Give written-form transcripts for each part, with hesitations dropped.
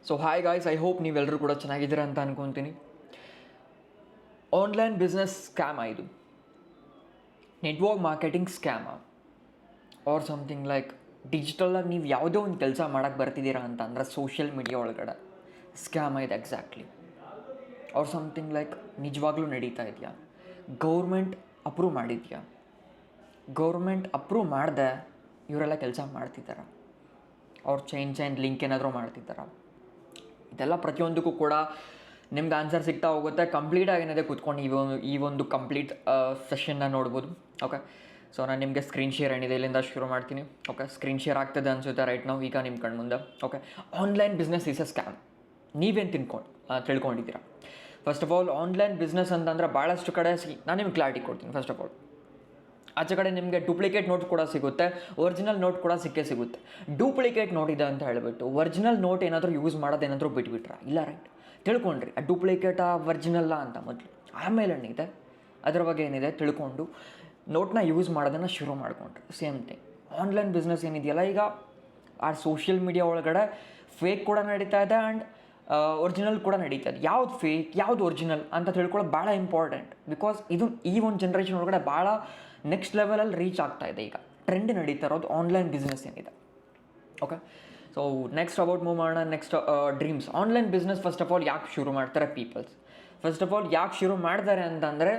So hi guys, I hope ನೀವೆಲ್ಲರೂ ಕೂಡ ಚೆನ್ನಾಗಿದ್ದೀರಾ ಅಂತ ಅನ್ಕೊತೀನಿ. ಆನ್ಲೈನ್ ಬಿಸ್ನೆಸ್ ಸ್ಕ್ಯಾಮ್ ಇದು, network marketing scam or something like ಡಿಜಿಟಲಾಗಿ ನೀವು ಯಾವುದೋ ಒಂದು ಕೆಲಸ ಮಾಡೋಕ್ಕೆ ಬರ್ತಿದ್ದೀರಾ ಅಂತ ಅಂದರೆ ಸೋಷಿಯಲ್ ಮೀಡಿಯಾ ಒಳಗಡೆ ಸ್ಕ್ಯಾಮ್ ಇದೆ ಎಕ್ಸಾಕ್ಟ್ಲಿ. ಆರ್ ಸಮಥಿಂಗ್ ಲೈಕ್ ನಿಜವಾಗ್ಲೂ ನಡೀತಾ ಇದೆಯಾ, ಗೌರ್ಮೆಂಟ್ ಅಪ್ರೂವ್ ಮಾಡಿದ್ಯಾ, ಗೌರ್ಮೆಂಟ್ ಅಪ್ರೂವ್ ಮಾಡಿದೆ ಇವರೆಲ್ಲ ಕೆಲಸ ಮಾಡ್ತಿದ್ದಾರಾ, ಅವ್ರು ಚೈನ್ ಲಿಂಕ್ ಏನಾದರೂ ಮಾಡ್ತಿದ್ದಾರಾ, ಇದೆಲ್ಲ ಪ್ರತಿಯೊಂದಕ್ಕೂ ಕೂಡ ನಿಮ್ಗೆ ಆನ್ಸರ್ ಸಿಗ್ತಾ ಹೋಗುತ್ತೆ. ಕಂಪ್ಲೀಟಾಗಿ ಏನಿದೆ ಕೂತ್ಕೊಂಡು ಈ ಒಂದು ಕಂಪ್ಲೀಟ್ ಸೆಷನ್ನ ನೋಡ್ಬೋದು. ಓಕೆ, ಸೊ ನಾನು ನಿಮಗೆ ಸ್ಕ್ರೀನ್ ಶೇರ್ ಏನಿದೆ ಇಲ್ಲಿಂದ ಶುರು ಮಾಡ್ತೀನಿ. ಓಕೆ, ಸ್ಕ್ರೀನ್ ಶೇರ್ ಆಗ್ತದೆ ಅನಿಸುತ್ತೆ ರೈಟ್ ನಾವು ಈಗ ನಿಮ್ಮ ಕಣ್ಮುಂದೆ. Okay, online business is a scam. ನೀವೇನು ತಿಳ್ಕೊಂಡಿದ್ದೀರಾ? First of all online business ಅಂತಂದರೆ ಭಾಳಷ್ಟು ಕಡೆ ನಾನು ನಿಮ್ಗೆ ಕ್ಲಾರಿಟಿ ಕೊಡ್ತೀನಿ. ಫಸ್ಟ್ ಆಫ್ ಆಲ್ ಆಚೆ ಕಡೆ ನಿಮಗೆ ಡೂಪ್ಲಿಕೇಟ್ ನೋಟ್ ಕೂಡ ಸಿಗುತ್ತೆ, ಒರಿಜಿನಲ್ ನೋಟ್ ಕೂಡ ಸಿಗುತ್ತೆ. ಡೂಪ್ಲಿಕೇಟ್ ನೋಟ್ ಇದೆ ಅಂತ ಹೇಳಿಬಿಟ್ಟು ಒರಿಜಿನಲ್ ನೋಟ್ ಏನಾದರೂ ಯೂಸ್ ಮಾಡೋದೇನಾದರೂ ಬಿಟ್ಬಿಟ್ರಾ? ಇಲ್ಲ, ರೈಟ್, ತಿಳ್ಕೊಂಡ್ರಿ ಆ ಡೂಪ್ಲಿಕೇಟಾ ಒರಿಜಿನಲ್ಲ ಅಂತ ಮೊದಲು. ಆಮೇಲೆ ಏನಿದೆ ಅದರ ಬಗ್ಗೆ ಏನಿದೆ ತಿಳ್ಕೊಂಡು ನೋಟ್ನ ಯೂಸ್ ಮಾಡೋದನ್ನು ಶುರು ಮಾಡಿಕೊಂಡ್ರಿ. ಸೇಮ್ ಥಿಂಗ್ ಆನ್ಲೈನ್ ಬಿಸ್ನೆಸ್ ಏನಿದೆಯಲ್ಲ, ಈಗ ಆ ಸೋಷಿಯಲ್ ಮೀಡಿಯಾ ಒಳಗಡೆ ಫೇಕ್ ಕೂಡ ನಡೀತಾ ಇದೆ ಆ್ಯಂಡ್ ಒರಿಜಿನಲ್ ಕೂಡ ನಡೀತಾ ಇದೆ. ಯಾವ್ದು ಫೇಕ್ ಯಾವುದು ಒರಿಜಿನಲ್ ಅಂತ ತಿಳ್ಕೊಳ್ಳೋದು ಭಾಳ ಇಂಪಾರ್ಟೆಂಟ್. ಬಿಕಾಸ್ ಇದು ಈ ಒಂದು ಜನ್ರೇಷನ್ ಒಳಗಡೆ ಭಾಳ ನೆಕ್ಸ್ಟ್ ಲೆವೆಲಲ್ಲಿ ರೀಚ್ ಆಗ್ತಾ ಇದೆ. ಈಗ ಟ್ರೆಂಡ್ ನಡೀತಾ ಇರೋದು ಆನ್ಲೈನ್ ಬಿಸ್ನೆಸ್ ಏನಿದೆ. Okay, so next about move ಮಾಡೋಣ. Next dreams. Online business first of all ಯಾಕೆ ಶುರು ಮಾಡ್ತಾರೆ ಪೀಪಲ್ಸ್? ಫಸ್ಟ್ ಆಫ್ ಆಲ್ ಯಾಕೆ ಶುರು ಮಾಡ್ತಾರೆ ಅಂತಂದರೆ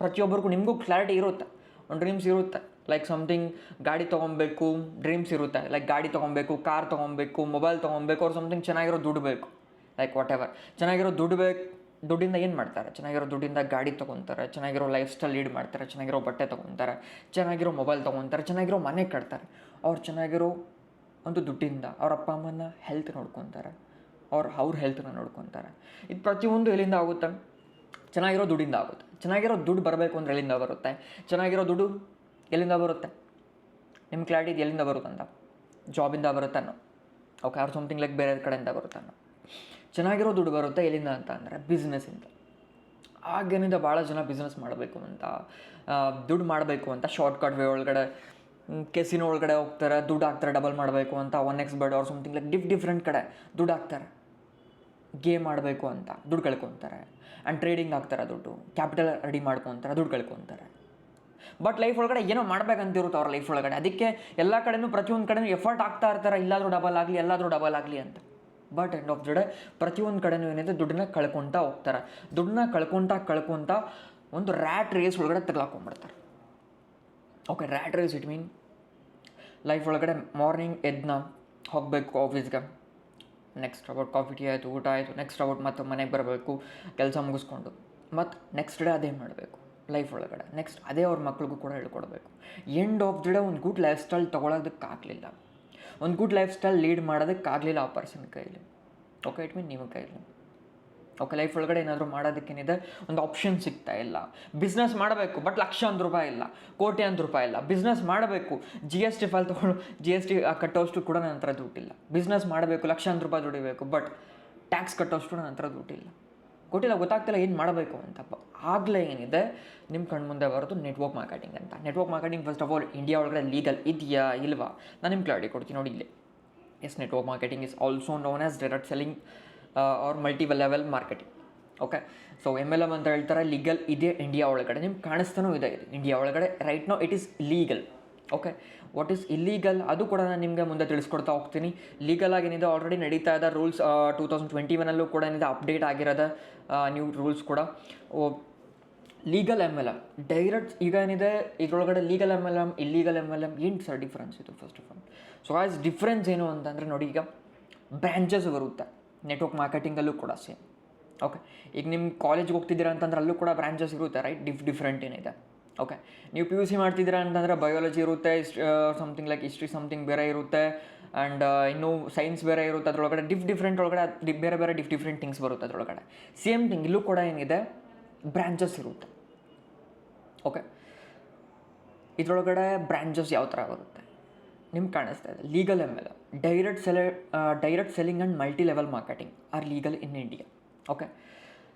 ಪ್ರತಿಯೊಬ್ಬರಿಗೂ ನಿಮಗೂ ಕ್ಲಾರಿಟಿ ಇರುತ್ತೆ, ಒಂದು ಡ್ರೀಮ್ಸ್ ಇರುತ್ತೆ. ಲೈಕ್ ಸಮಥಿಂಗ್ ಗಾಡಿ ತೊಗೊಬೇಕು ಡ್ರೀಮ್ಸ್ ಇರುತ್ತೆ, ಲೈಕ್ ಗಾಡಿ ತೊಗೊಬೇಕು, ಕಾರ್ ತೊಗೊಬೇಕು, ಮೊಬೈಲ್ ತೊಗೊಬೇಕು, ಅವ್ರು ಸಮಥಿಂಗ್ ಚೆನ್ನಾಗಿರೋ ದುಡ್ಡು ಬೇಕು, ಲೈಕ್ ವಾಟ್ ಎವರ್. ಚೆನ್ನಾಗಿರೋ ದುಡ್ಡು ಬೇಕು, ದುಡ್ಡಿಂದ ಏನು ಮಾಡ್ತಾರೆ? ಚೆನ್ನಾಗಿರೋ ದುಡ್ಡಿಂದ ಗಾಡಿ ತೊಗೊತಾರೆ, ಚೆನ್ನಾಗಿರೋ ಲೈಫ್ ಸ್ಟೈಲ್ ಲೀಡ್ ಮಾಡ್ತಾರೆ, ಚೆನ್ನಾಗಿರೋ ಬಟ್ಟೆ ತೊಗೊತಾರೆ, ಚೆನ್ನಾಗಿರೋ ಮೊಬೈಲ್ ತೊಗೊತಾರೆ, ಚೆನ್ನಾಗಿರೋ ಮನೆ ಕಟ್ತಾರೆ. ಅವ್ರು ಚೆನ್ನಾಗಿರೋ ಒಂದು ದುಡ್ಡಿಂದ ಅವ್ರ ಅಪ್ಪ ಅಮ್ಮನ ಹೆಲ್ತ್ ನೋಡ್ಕೊತಾರೆ, ಅವ್ರ ಹೆಲ್ತನ್ನ ನೋಡ್ಕೊತಾರೆ. ಇದು ಪ್ರತಿಯೊಂದು ಎಲ್ಲಿಂದ ಆಗುತ್ತೆ? ಚೆನ್ನಾಗಿರೋ ದುಡ್ಡಿಂದ ಆಗುತ್ತೆ. ಚೆನ್ನಾಗಿರೋ ದುಡ್ಡು ಬರಬೇಕು ಅಂದರೆ ಎಲ್ಲಿಂದ ಬರುತ್ತೆ? ಚೆನ್ನಾಗಿರೋ ದುಡ್ಡು ಎಲ್ಲಿಂದ ಬರುತ್ತೆ? ನಿಮ್ಮ ಕ್ಲಾರಿಟಿ ಇದು ಎಲ್ಲಿಂದ ಬರುತ್ತಂತ? ಜಾಬಿಂದ ಬರುತ್ತಾನೋ? ಓಕೆ, ಅವ್ರು ಸಮಥಿಂಗ್ ಲೈಕ್ ಬೇರೆ ಕಡೆಯಿಂದ ಬರುತ್ತಾನೋ? ಚೆನ್ನಾಗಿರೋ ದುಡ್ಡು ಬರುತ್ತೆ ಎಲ್ಲಿಂದ ಅಂತ ಅಂದರೆ ಬಿಸ್ನೆಸ್ಸಿಂದ. ಆಗೇನಿಂದ ಭಾಳ ಜನ ಬಿಸ್ನೆಸ್ ಮಾಡಬೇಕು ಅಂತ, ದುಡ್ಡು ಮಾಡಬೇಕು ಅಂತ ಶಾರ್ಟ್ಕಟ್ ವೇ ಒಳಗಡೆ ಕೆಸಿನೋ ಒಳಗಡೆ ಹೋಗ್ತಾರೆ, ದುಡ್ಡು ಹಾಕ್ತಾರೆ ಡಬಲ್ ಮಾಡಬೇಕು ಅಂತ. 1x ಬೆಡ್ ಅವ್ರು ಸಮಥಿಂಗ್ ಲೈಕ್ ಡಿಫ್ರೆಂಟ್ ಕಡೆ ದುಡ್ಡು ಹಾಕ್ತಾರೆ, ಗೇಮ್ ಮಾಡಬೇಕು ಅಂತ ದುಡ್ಡು ಕಳ್ಕೊತಾರೆ. ಆ್ಯಂಡ್ ಟ್ರೇಡಿಂಗ್ ಆಗ್ತಾರೆ, ದುಡ್ಡು ಕ್ಯಾಪಿಟಲ್ ರೆಡಿ ಮಾಡ್ಕೊತಾರೆ, ದುಡ್ಡು ಕಳ್ಕೊತಾರೆ. ಬಟ್ ಲೈಫ್ ಒಳಗಡೆ ಏನೋ ಮಾಡ್ಬೇಕಂತಿರುತ್ತೆ ಅವ್ರ ಲೈಫ್ ಒಳಗಡೆ. ಅದಕ್ಕೆ ಎಲ್ಲ ಕಡೆನೂ ಪ್ರತಿಯೊಂದು ಕಡೆನೂ ಎಫರ್ಟ್ ಆಗ್ತಾ ಇರ್ತಾರೆ, ಇಲ್ಲಾದರೂ ಡಬಲ್ ಆಗಲಿ ಎಲ್ಲಾದರೂ ಡಬಲ್ ಆಗಲಿ ಅಂತ. But end of the day ಪ್ರತಿಯೊಂದು ಕಡೆನೂ ಏನಿದೆ ದುಡ್ಡನ್ನ ಕಳ್ಕೊತಾ ಹೋಗ್ತಾರೆ. ದುಡ್ಡನ್ನ ಕಳ್ಕೊತಾ ಒಂದು ರ್ಯಾಟ್ ರೇಸ್ ಒಳಗಡೆ ತಗ್ಲಾಕೊಂಡ್ಬಿಡ್ತಾರೆ. Okay, rat race it mean life ಒಳಗಡೆ ಮಾರ್ನಿಂಗ್ ಎದ್ದನ್ನ ಹೋಗಬೇಕು ಆಫೀಸ್ಗೆ, ನೆಕ್ಸ್ಟ್ ಅಬೌಟ್ ಕಾಫಿ ಟೀ ಆಯಿತು, ಊಟ ಆಯಿತು, ನೆಕ್ಸ್ಟ್ ಅಬೌಟ್ ಮತ್ತು ಮನೆಗೆ ಬರಬೇಕು ಕೆಲಸ ಮುಗಿಸ್ಕೊಂಡು, ಮತ್ತು ನೆಕ್ಸ್ಟ್ ಡೇ ಅದೇ ಮಾಡಬೇಕು ಲೈಫ್ ಒಳಗಡೆ. ನೆಕ್ಸ್ಟ್ ಅದೇ ಅವ್ರ ಮಕ್ಳಿಗೂ ಕೂಡ ಹೇಳ್ಕೊಡ್ಬೇಕು. ಎಂಡ್ ಆಫ್ ದ ಡೇ ಒಂದು ಗುಡ್ ಲೈಫ್ ಸ್ಟೈಲ್ ತೊಗೊಳೋದಕ್ಕಾಗಲಿಲ್ಲ, ಒಂದು ಗುಡ್ ಲೈಫ್ ಸ್ಟೈಲ್ ಲೀಡ್ ಮಾಡೋದಕ್ಕಾಗಲಿಲ್ಲ ಆ ಪರ್ಸನ್ ಕೈಲಿ. ಓಕೆ, ಇಟ್ ಮೀನ್ ನಿಮ್ಮ ಕೈಲಿ. ಓಕೆ, ಲೈಫ್ ಒಳಗಡೆ ಏನಾದರೂ ಮಾಡೋದಕ್ಕೇನಿದೆ ಒಂದು ಆಪ್ಷನ್ ಸಿಗ್ತಾ ಇಲ್ಲ. ಬಿಸ್ನೆಸ್ ಮಾಡಬೇಕು ಬಟ್ ಲಕ್ಷಾಂತರ ರೂಪಾಯಿ ಇಲ್ಲ, ಕೋಟ್ಯಾಂತರ ರೂಪಾಯಿ ಇಲ್ಲ. ಬಿಸ್ನೆಸ್ ಮಾಡಬೇಕು, GST ಫೈಲ್ ತೊಗೊಂಡು GST ಕಟ್ಟೋಷ್ಟು ಕೂಡ ನನ್ನ ಹತ್ರ ದುಡ್ಡಿಲ್ಲ. ಬಿಸ್ನೆಸ್ ಮಾಡಬೇಕು, ಲಕ್ಷಾಂತರ ರೂಪಾಯಿ ದುಡಿಬೇಕು, ಬಟ್ ಟ್ಯಾಕ್ಸ್ ಕಟ್ಟೋಷ್ಟು ನನ್ನ ಹತ್ರ ದುಡ್ಡಿಲ್ಲ. ಗೊತ್ತಾಗ್ತಿಲ್ಲ ಏನು ಮಾಡಬೇಕು ಅಂತ. ಆಗಲೇ ಏನಿದೆ ನಿಮ್ಮ ಕಣ್ಮುಂದೆ ಬರೋದು ನೆಟ್ವರ್ಕ್ ಮಾರ್ಕೆಟಿಂಗ್ ಅಂತ. Network marketing first of all India ಒಳಗಡೆ ಲೀಗಲ್ ಇದೆಯಾ ಇಲ್ವಾ? ನಾನು ನಿಮ್ಗೆ ಕ್ಲಾರಿಟಿ ಕೊಡ್ತೀನಿ ನೋಡಿ ಇಲ್ಲಿ. Yes, network marketing is also known as direct selling or multi level marketing. Okay, so MLM ಅಂತ ಹೇಳ್ತಾರೆ, ಲೀಗಲ್ ಇದೆ ಇಂಡಿಯಾ ಒಳಗಡೆ. ನಿಮ್ಗೆ ಕಾಣಿಸ್ತಾನೂ ಇದೆ ಇದು ಇಂಡಿಯಾ ಒಳಗಡೆ right now it is legal. Okay, what is illegal ಅದು ಕೂಡ ನಾನು ನಿಮಗೆ ಮುಂದೆ ತಿಳಿಸ್ಕೊಡ್ತಾ ಹೋಗ್ತೀನಿ. ಲೀಗಲ್ ಆಗೇನಿದೆ ಆಲ್ರೆಡಿ ನಡೀತಾ ಇದೆ ರೂಲ್ಸ್. 2021 ಕೂಡ ಏನಿದೆ ಅಪ್ಡೇಟ್ ಆಗಿರೋದು ನ್ಯೂ ರೂಲ್ಸ್ ಕೂಡ. ಲೀಗಲ್ MLM ಡೈರೆಕ್ಟ್ ಈಗ ಏನಿದೆ ಇದರೊಳಗಡೆ ಲೀಗಲ್ MLM ಇಲ್ಲೀಗಲ್ MLM ಏನು ಸರ್ ಡಿಫ್ರೆನ್ಸ್ ಇದು? First of all so guys difference ಏನು ಅಂತಂದರೆ ನೋಡಿ, ಈಗ ಬ್ರ್ಯಾಂಚಸ್ ಬರುತ್ತೆ ನೆಟ್ವರ್ಕ್ ಮಾರ್ಕೆಟಿಂಗಲ್ಲೂ ಕೂಡ ಸೇಮ್. ಓಕೆ, ಈಗ ನಿಮ್ಮ ಕಾಲೇಜ್ಗೆ ಹೋಗ್ತಿದ್ದೀರಾ ಅಂತಂದ್ರೆ ಅಲ್ಲೂ ಕೂಡ ಬ್ರ್ಯಾಂಚಸ್ ಇರುತ್ತೆ ರೈಟ್, ಡಿಫ್ರೆಂಟ್ ಏನಿದೆ. ಓಕೆ, ನೀವು PUC ಮಾಡ್ತಿದ್ದೀರಾ ಅಂತಂದರೆ ಬಯಾಲಜಿ ಇರುತ್ತೆ, ಸಮಥಿಂಗ್ ಲೈಕ್ ಹಿಸ್ಟ್ರಿ ಸಮಥಿಂಗ್ ಬೇರೆ ಇರುತ್ತೆ, ಆ್ಯಂಡ್ ಇನ್ನೂ ಸೈನ್ಸ್ ಬೇರೆ ಇರುತ್ತೆ. ಅದರೊಳಗಡೆ ಡಿಫ್ರೆಂಟ್ ಒಳಗಡೆ ಬೇರೆ ಡಿಫ್ರೆಂಟ್ ಥಿಂಗ್ಸ್ ಬರುತ್ತೆ ಅದರೊಳಗಡೆ. ಸೇಮ್ ಥಿಂಗ್ ಇಲ್ಲೂ ಕೂಡ ಏನಿದೆ ಬ್ರ್ಯಾಂಚಸ್ ಇರುತ್ತೆ. ಓಕೆ, ಇದರೊಳಗಡೆ ಬ್ರ್ಯಾಂಚಸ್ ಯಾವ ಥರ ಬರುತ್ತೆ ನಿಮ್ಗೆ ಕಾಣಿಸ್ತಾ ಇದೆ. Legal MLM direct selling and multi level marketing are legal in India. Okay,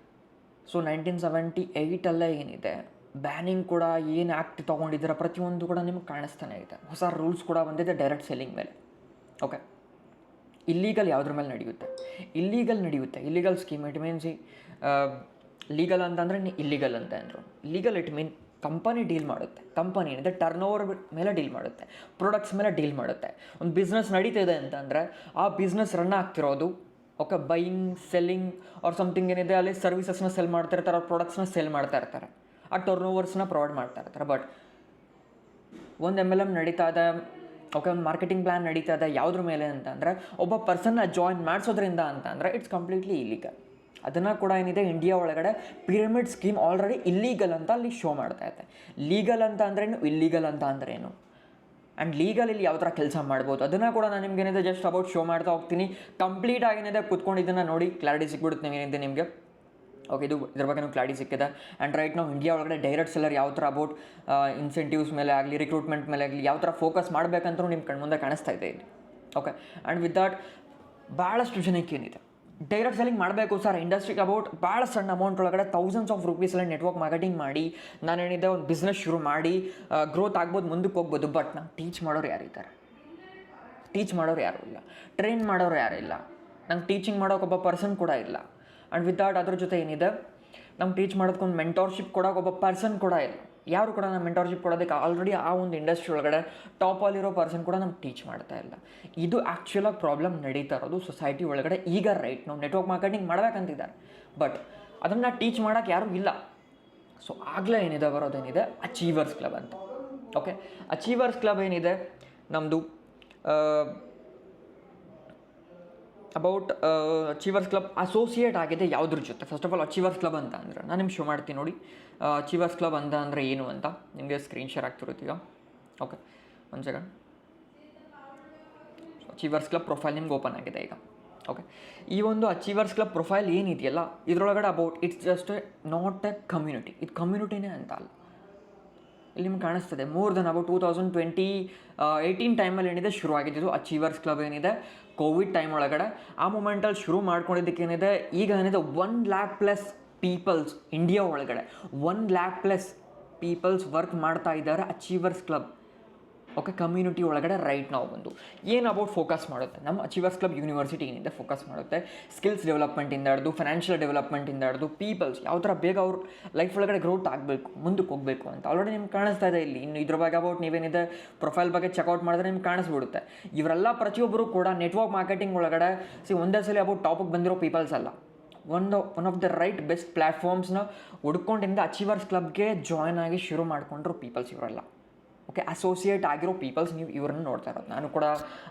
so 1978 ಏನಿದೆ ಬ್ಯಾನಿಂಗ್ ಕೂಡ ಏನು ಆ್ಯಕ್ಟ್ ತೊಗೊಂಡಿದ್ದೀರ ಪ್ರತಿಯೊಂದು ಕೂಡ ನಿಮ್ಗೆ ಕಾಣಿಸ್ತಾನೆ ಇದೆ. ಹೊಸ ರೂಲ್ಸ್ ಕೂಡ ಬಂದಿದೆ ಡೈರೆಕ್ಟ್ ಸೆಲ್ಲಿಂಗ್ ಮೇಲೆ. ಓಕೆ, ಇಲ್ಲೀಗಲ್ ಯಾವುದ್ರ ಮೇಲೆ ನಡೆಯುತ್ತೆ? Illegal scheme it means legal ಅಂತಂದರೆ ಇಲ್ಲಿಗಲ್ ಅಂತ ಅಂದರು. Legal it mean company deal ಮಾಡುತ್ತೆ, ಕಂಪನಿ ಏನಿದೆ ಟರ್ನ್ ಓವರ್ ಮೇಲೆ ಡೀಲ್ ಮಾಡುತ್ತೆ, ಪ್ರಾಡಕ್ಟ್ಸ್ ಮೇಲೆ ಡೀಲ್ ಮಾಡುತ್ತೆ. ಒಂದು ಬಿಸ್ನೆಸ್ ನಡೀತಿದೆ ಅಂತಂದರೆ ಆ ಬಿಸ್ನೆಸ್ ರನ್ ಆಗ್ತಿರೋದು okay buying selling or something ಏನಿದೆ ಅಲ್ಲಿ ಸರ್ವಿಸಸ್ನ ಸೆಲ್ ಮಾಡ್ತಾ ಇರ್ತಾರೆ, ಅವ್ರ ಪ್ರಾಡಕ್ಟ್ಸ್ನ ಸೆಲ್ ಮಾಡ್ತಾ ಇರ್ತಾರೆ, ಆ ಟರ್ನ್ ಓವರ್ಸ್ನ ಪ್ರೊವೈಡ್ ಮಾಡ್ತಾ ಇರ್ತಾರೆ. ಬಟ್ ಒಂದು MLM ನಡೀತಾ ಇದೆ, ಓಕೆ ಒಂದು ಮಾರ್ಕೆಟಿಂಗ್ ಪ್ಲ್ಯಾನ್ ನಡೀತಾ ಇದೆ ಯಾವುದ್ರ ಮೇಲೆ ಅಂತಂದರೆ ಒಬ್ಬ ಪರ್ಸನ್ನ ಜಾಯಿನ್ ಮಾಡಿಸೋದ್ರಿಂದ ಅಂತಂದರೆ ಇಟ್ಸ್ ಕಂಪ್ಲೀಟ್ಲಿ ಇಲ್ಲೀಗಲ್. ಅದನ್ನು ಕೂಡ ಏನಿದೆ ಇಂಡಿಯಾ ಒಳಗಡೆ ಪಿರಮಿಡ್ ಸ್ಕೀಮ್ ಆಲ್ರೆಡಿ ಇಲ್ಲೀಗಲ್ ಅಂತ ಅಲ್ಲಿ ಶೋ ಮಾಡ್ತಾ ಇದೆ. ಲೀಗಲ್ ಅಂತ ಅಂದ್ರೇನು, ಇಲ್ಲೀಗಲ್ ಅಂತ ಅಂದ್ರೇನು, ಆ್ಯಂಡ್ ಲೀಗಲ್ ಇಲ್ಲಿ ಯಾವ ಥರ ಕೆಲಸ ಮಾಡ್ಬೋದು ಅದನ್ನು ಕೂಡ ನಾನು ನಿಮ್ಗೇನಿದೆ ಜಸ್ಟ್ ಅಬೌಟ್ ಶೋ ಮಾಡ್ತಾ ಹೋಗ್ತೀನಿ. ಕಂಪ್ಲೀಟ್ ಆಗೇನಿದೆ ಕೂತ್ಕೊಂಡು ಇದನ್ನು ನೋಡಿ ಕ್ಲಾರಿಟಿ ಸಿಕ್ಬಿಡುತ್ತೆ ಏನಿದೆ ನಿಮಗೆ. ಓಕೆ ಇದ್ರ ಬಗ್ಗೆ ಕ್ಲಾರಿಟಿ ಸಿಕ್ಕಿದೆ. ಆ್ಯಂಡ್ ರೈಟ್ ನಾವು ಇಂಡಿಯಾ ಒಳಗಡೆ ಡೈರೆಕ್ಟ್ ಸೆಲ್ಲರ್ ಯಾವ ಥರ ಅಬೌಟ್ ಇನ್ಸೆಂಟಿವ್ಸ್ ಮೇಲೆ ಆಗಲಿ ರಿಕ್ರೂಟ್ಮೆಂಟ್ ಮೇಲೆ ಆಗಲಿ ಯಾವ ಥರ ಫೋಕಸ್ ಮಾಡಬೇಕಂತಲೂ ನಿಮ್ಮ ಕಣ್ಮುಂದೆ ಕಾಣಿಸ್ತಾ ಇದೆ ಇಲ್ಲಿ. ಓಕೆ ಆ್ಯಂಡ್ ವಿತ್ ದಟ್ ಭಾಳಷ್ಟು ಜನಕ್ಕೆ ಏನಿದೆ ಡೈರೆಕ್ಟ್ ಸೆಲ್ಲಿಂಗ್ ಮಾಡಬೇಕು ಸರ್ ಇಂಡಸ್ಟ್ರಿಗೆ ಅಬೌಟ್ ಭಾಳ ಸಣ್ಣ ಅಮೌಂಟ್ ಒಳಗಡೆ ಥೌಸಂಡ್ಸ್ ಆಫ್ ರುಪೀಸಲ್ಲಿ ನೆಟ್ವರ್ಕ್ ಮಾರ್ಕೆಟಿಂಗ್ ಮಾಡಿ ನಾನೇನಿದೆ ಒಂದು ಬಿಸ್ನೆಸ್ ಶುರು ಮಾಡಿ ಗ್ರೋತ್ ಆಗ್ಬೋದು, ಮುಂದಕ್ಕೆ ಹೋಗ್ಬೋದು. ಬಟ್ ನಂಗೆ ಟೀಚ್ ಮಾಡೋರು ಯಾರಿದ್ದಾರೆ? ಟೀಚ್ ಮಾಡೋರು ಯಾರೂ ಇಲ್ಲ, ಟ್ರೈನ್ ಮಾಡೋರು ಯಾರೂ ಇಲ್ಲ, ನಂಗೆ ಟೀಚಿಂಗ್ ಮಾಡೋಕೆ ಒಬ್ಬ ಪರ್ಸನ್ ಕೂಡ ಇಲ್ಲ. ಆ್ಯಂಡ್ ವಿತ್ ದಾಟ್ ಅದ್ರ ಜೊತೆ ಏನಿದೆ ನಮ್ಗೆ ಟೀಚ್ ಮಾಡೋದಕ್ಕೊಂದು ಮೆಂಟೋರ್ಶಿಪ್ ಕೊಡೋಕೆ ಒಬ್ಬ ಪರ್ಸನ್ ಕೂಡ ಇಲ್ಲ. ಯಾರು ಕೂಡ ನಮ್ಮ ಮೆಂಟೋರ್ಶಿಪ್ ಕೊಡೋದಕ್ಕೆ ಆಲ್ರೆಡಿ ಆ ಒಂದು ಇಂಡಸ್ಟ್ರಿ ಒಳಗಡೆ ಟಾಪಲ್ಲಿರೋ ಪರ್ಸನ್ ಕೂಡ ನಮ್ಗೆ ಟೀಚ್ ಮಾಡ್ತಾ ಇಲ್ಲ. ಇದು ಆ್ಯಕ್ಚುಲಾಗಿ ಪ್ರಾಬ್ಲಮ್ ನಡೀತಾ ಇರೋದು ಸೊಸೈಟಿ ಒಳಗಡೆ ಈಗ. ರೈಟ್ ನಾವು ನೆಟ್ವರ್ಕ್ ಮಾರ್ಕೆಟಿಂಗ್ ಮಾಡ್ಬೇಕಂತಿದ್ದಾರೆ, ಬಟ್ ಅದನ್ನು ಟೀಚ್ ಮಾಡೋಕ್ಕೆ ಯಾರೂ ಇಲ್ಲ. ಸೊ ಆಗಲೇ ಏನಿದೆ ಬರೋದೇನಿದೆ ಅಚೀವರ್ಸ್ ಕ್ಲಬ್ ಅಂತ. ಓಕೆ ಅಚೀವರ್ಸ್ ಕ್ಲಬ್ ಏನಿದೆ ನಮ್ಮದು ಅಬೌಟ್ ಅಚೀವರ್ಸ್ ಕ್ಲಬ್ ಅಸೋಸಿಯೇಟ್ ಆಗಿದೆ ಯಾವುದ್ರ ಜೊತೆ? First of all achievers club ಅಂತ ಅಂದರೆ ನಾನು ನಿಮ್ಗೆ ಶೋ ಮಾಡ್ತೀನಿ ನೋಡಿ. ಅಚೀವರ್ಸ್ ಕ್ಲಬ್ ಅಂತ ಅಂದರೆ ಏನು ಅಂತ ನಿಮಗೆ ಸ್ಕ್ರೀನ್ ಶೇರ್ ಆಗ್ತಿರುತ್ತೀಗ. ಓಕೆ ಒಂದು ಸೆಕೆಂಡ್. ಅಚೀವರ್ಸ್ ಕ್ಲಬ್ ಪ್ರೊಫೈಲ್ ನಿಮ್ಗೆ ಓಪನ್ ಆಗಿದೆ ಈಗ. ಓಕೆ ಈ ಒಂದು ಅಚೀವರ್ಸ್ ಕ್ಲಬ್ ಪ್ರೊಫೈಲ್ ಏನಿದೆಯಲ್ಲ ಇದರೊಳಗಡೆ about it's just not a community. ಇದು ಕಮ್ಯುನಿಟಿನೇ ಅಂತ ಅಲ್ಲ. ಇಲ್ಲಿ ನಿಮ್ಗೆ ಕಾಣಿಸ್ತದೆ ಮೋರ್ ದೆನ್ ಅಬೌಟ್ 2018 ಟೈಮಲ್ಲಿ ಏನಿದೆ ಶುರು ಆಗಿದ್ದು ಅಚೀವರ್ಸ್ ಕ್ಲಬ್ ಏನಿದೆ ಕೋವಿಡ್ ಟೈಮ್ ಒಳಗಡೆ. ಆ ಮೂಮೆಂಟಲ್ಲಿ ಶುರು ಮಾಡ್ಕೊಂಡಿದ್ದಕ್ಕೇನಿದೆ ಈಗ ಏನಿದೆ 1,00,000+ ಪೀಪಲ್ಸ್ ಇಂಡಿಯಾ ಒಳಗಡೆ 1,00,000+ ಪೀಪಲ್ಸ್ ವರ್ಕ್ ಮಾಡ್ತಾ ಇದ್ದಾರೆ ಅಚೀವರ್ಸ್ ಕ್ಲಬ್. ಓಕೆ ಕಮ್ಯುನಿಟಿ ಒಳಗಡೆ ರೈಟ್ ನಾವು ಬಂದು ಏನು ಅಬೌಟ್ ಫೋಕಸ್ ಮಾಡುತ್ತೆ ನಮ್ಮ ಅಚೀವರ್ಸ್ ಕ್ಲಬ್ ಯೂನಿವರ್ಸಿಟಿ ಏನಿದೆ ಫೋಕಸ್ ಮಾಡುತ್ತೆ ಸ್ಕಿಲ್ಸ್ ಡೆವಲಪ್ಮೆಂಟಿಂದ ಹಿಡಿದು ಫೈನಾನ್ಷಿಯಲ್ ಡೆವಲಪ್ಮೆಂಟಿಂದ ಹಿಡಿದು ಪೀಪಲ್ಸ್ ಯಾವ ಥರ ಬೇಗ ಅವ್ರ ಲೈಫ್ ಒಳಗಡೆ ಗ್ರೋತ್ ಆಗಬೇಕು, ಮುಂದಕ್ಕೆ ಹೋಗಬೇಕು ಅಂತ ಆಲ್ರೆಡಿ ನಿಮ್ಗೆ ಕಾಣಿಸ್ತಾ ಇದೆ ಇಲ್ಲಿ. ಇನ್ನು ಇದ್ರ ಬಗ್ಗೆ ಅಬೌಟ್ ನೀವೇನಿದೆ ಪ್ರೊಫೈಲ್ ಬಗ್ಗೆ ಚೆಕ್ಔಟ್ ಮಾಡಿದ್ರೆ ನಿಮ್ಗೆ ಕಾಣಿಸ್ಬಿಡುತ್ತೆ. ಇವರೆಲ್ಲ ಪ್ರತಿಯೊಬ್ಬರು ಕೂಡ ನೆಟ್ವರ್ಕ್ ಮಾರ್ಕೆಟಿಂಗ್ ಒಳಗಡೆ ಒಂದೇ ಸಲ ಅಬೌಟ್ ಟಾಪಿಗೆ ಬಂದಿರೋ ಪೀಪಲ್ಸ್ ಅಲ್ಲ. One of the right best ಪ್ಲ್ಯಾಟ್ಫಾರ್ಮ್ಸ್ನ ಹುಡ್ಕೊಂಡಿಂದ ಅಚೀವರ್ಸ್ ಕ್ಲಬ್ಗೆ ಜಾಯ್ನ್ ಆಗಿ ಶುರು ಮಾಡ್ಕೊಂಡ್ರು ಪೀಪಲ್ಸ್ ಇವರೆಲ್ಲ. ಓಕೆ ಅಸೋಸಿಯೇಟ್ ಆಗಿರೋ ಪೀಪಲ್ಸ್ ನೀವು ಇವ್ರನ್ನ ನೋಡ್ತಾ ಇರೋದು. ನಾನು ಕೂಡ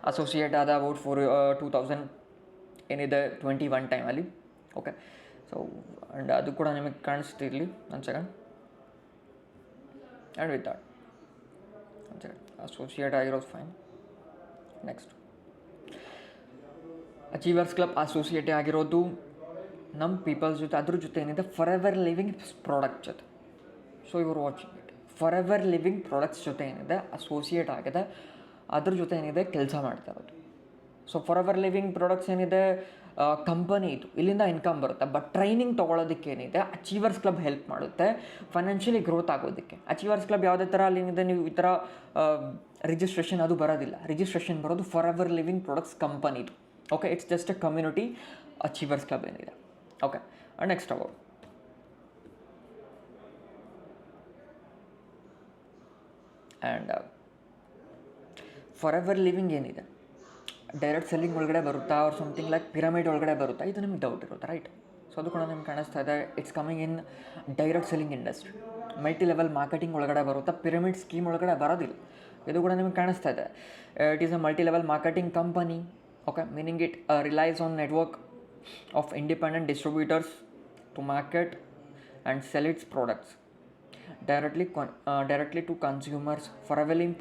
ಅಸೋಸಿಯೇಟ್ ಆದ ಅಬೌಟ್ 2000 ಏನಿದೆ 21 ಟೈಮಲ್ಲಿ. ಓಕೆ ಸೊ ಆ್ಯಂಡ್ ಅದು ಕೂಡ ನಿಮಗೆ ಕಾಣಿಸ್ತಿರಲಿ ಒಂದು ಸೆಕೆಂಡ್. ಆ್ಯಂಡ್ ವಿತ್ ದಾಟ್ ಒಂದು ಸೆಕೆಂಡ್ ಅಸೋಸಿಯೇಟ್ ಆಗಿರೋದು fine. Next achievers club associate ಆಗಿರೋದು ನಮ್ಮ ಪೀಪಲ್ಸ್ ಜೊತೆ, ಅದ್ರ ಜೊತೆ ಏನಿದೆ ಫಾರ್ ಎವರ್ ಲಿವಿಂಗ್ ಪ್ರಾಡಕ್ಟ್ ಜೊತೆ. ಸೊ ಇವರು watching it for ever Living products ಜೊತೆ ಏನಿದೆ ಅಸೋಸಿಯೇಟ್ ಆಗಿದೆ, ಅದ್ರ ಜೊತೆ ಏನಿದೆ ಕೆಲಸ ಮಾಡ್ತಾ ಇರೋದು. So for ever Living products ಏನಿದೆ ಕಂಪನಿ ಇದು, ಇಲ್ಲಿಂದ ಇನ್ಕಮ್ ಬರುತ್ತೆ. ಬಟ್ ಟ್ರೈನಿಂಗ್ ತೊಗೊಳೋದಕ್ಕೆ ಏನಿದೆ ಅಚೀವರ್ಸ್ ಕ್ಲಬ್ ಹೆಲ್ಪ್ ಮಾಡುತ್ತೆ ಫೈನಾನ್ಷಿಯಲಿ ಗ್ರೋತ್ ಆಗೋದಕ್ಕೆ. ಅಚೀವರ್ಸ್ ಕ್ಲಬ್ ಯಾವುದೇ ಥರ ಅಲ್ಲಿದೆ ನೀವು ಈ ಥರ ರಿಜಿಸ್ಟ್ರೇಷನ್ ಅದು ಬರೋದಿಲ್ಲ. ರಿಜಿಸ್ಟ್ರೇಷನ್ ಬರೋದು ಫಾರ್ ಎವರ್ ಲಿವಿಂಗ್ ಪ್ರಾಡಕ್ಟ್ಸ್ ಕಂಪನಿದು. Okay it's just a community achievers club ಏನಿದೆ. Okay and next about and Forever Living ಏನಿದೆ ಡೈರೆಕ್ಟ್ ಸೆಲ್ಲಿಂಗ್ ಒಳಗಡೆ ಬರುತ್ತಾ ಅವ್ರು ಸಮಥಿಂಗ್ ಲೈಕ್ ಪಿರಮಿಡ್ ಒಳಗಡೆ ಬರುತ್ತಾ, ಇದು ನಿಮ್ಗೆ ಡೌಟ್ ಇರುತ್ತೆ ರೈಟ್. ಸೊ ಅದು ಕೂಡ ನಿಮ್ಗೆ ಕಾಣಿಸ್ತಾ ಇದೆ it's coming in direct selling industry. Multi level marketing ಒಳಗಡೆ ಬರುತ್ತಾ, ಪಿರಮಿಡ್ ಸ್ಕೀಮ್ ಒಳಗಡೆ ಬರೋದಿಲ್ಲ. ಇದು ಕೂಡ ನಿಮ್ಗೆ ಕಾಣಿಸ್ತಾ ಇದೆ it is a multi level marketing company. Okay meaning it relies on network of independent distributors to market and sell its products directly to consumers. Forever living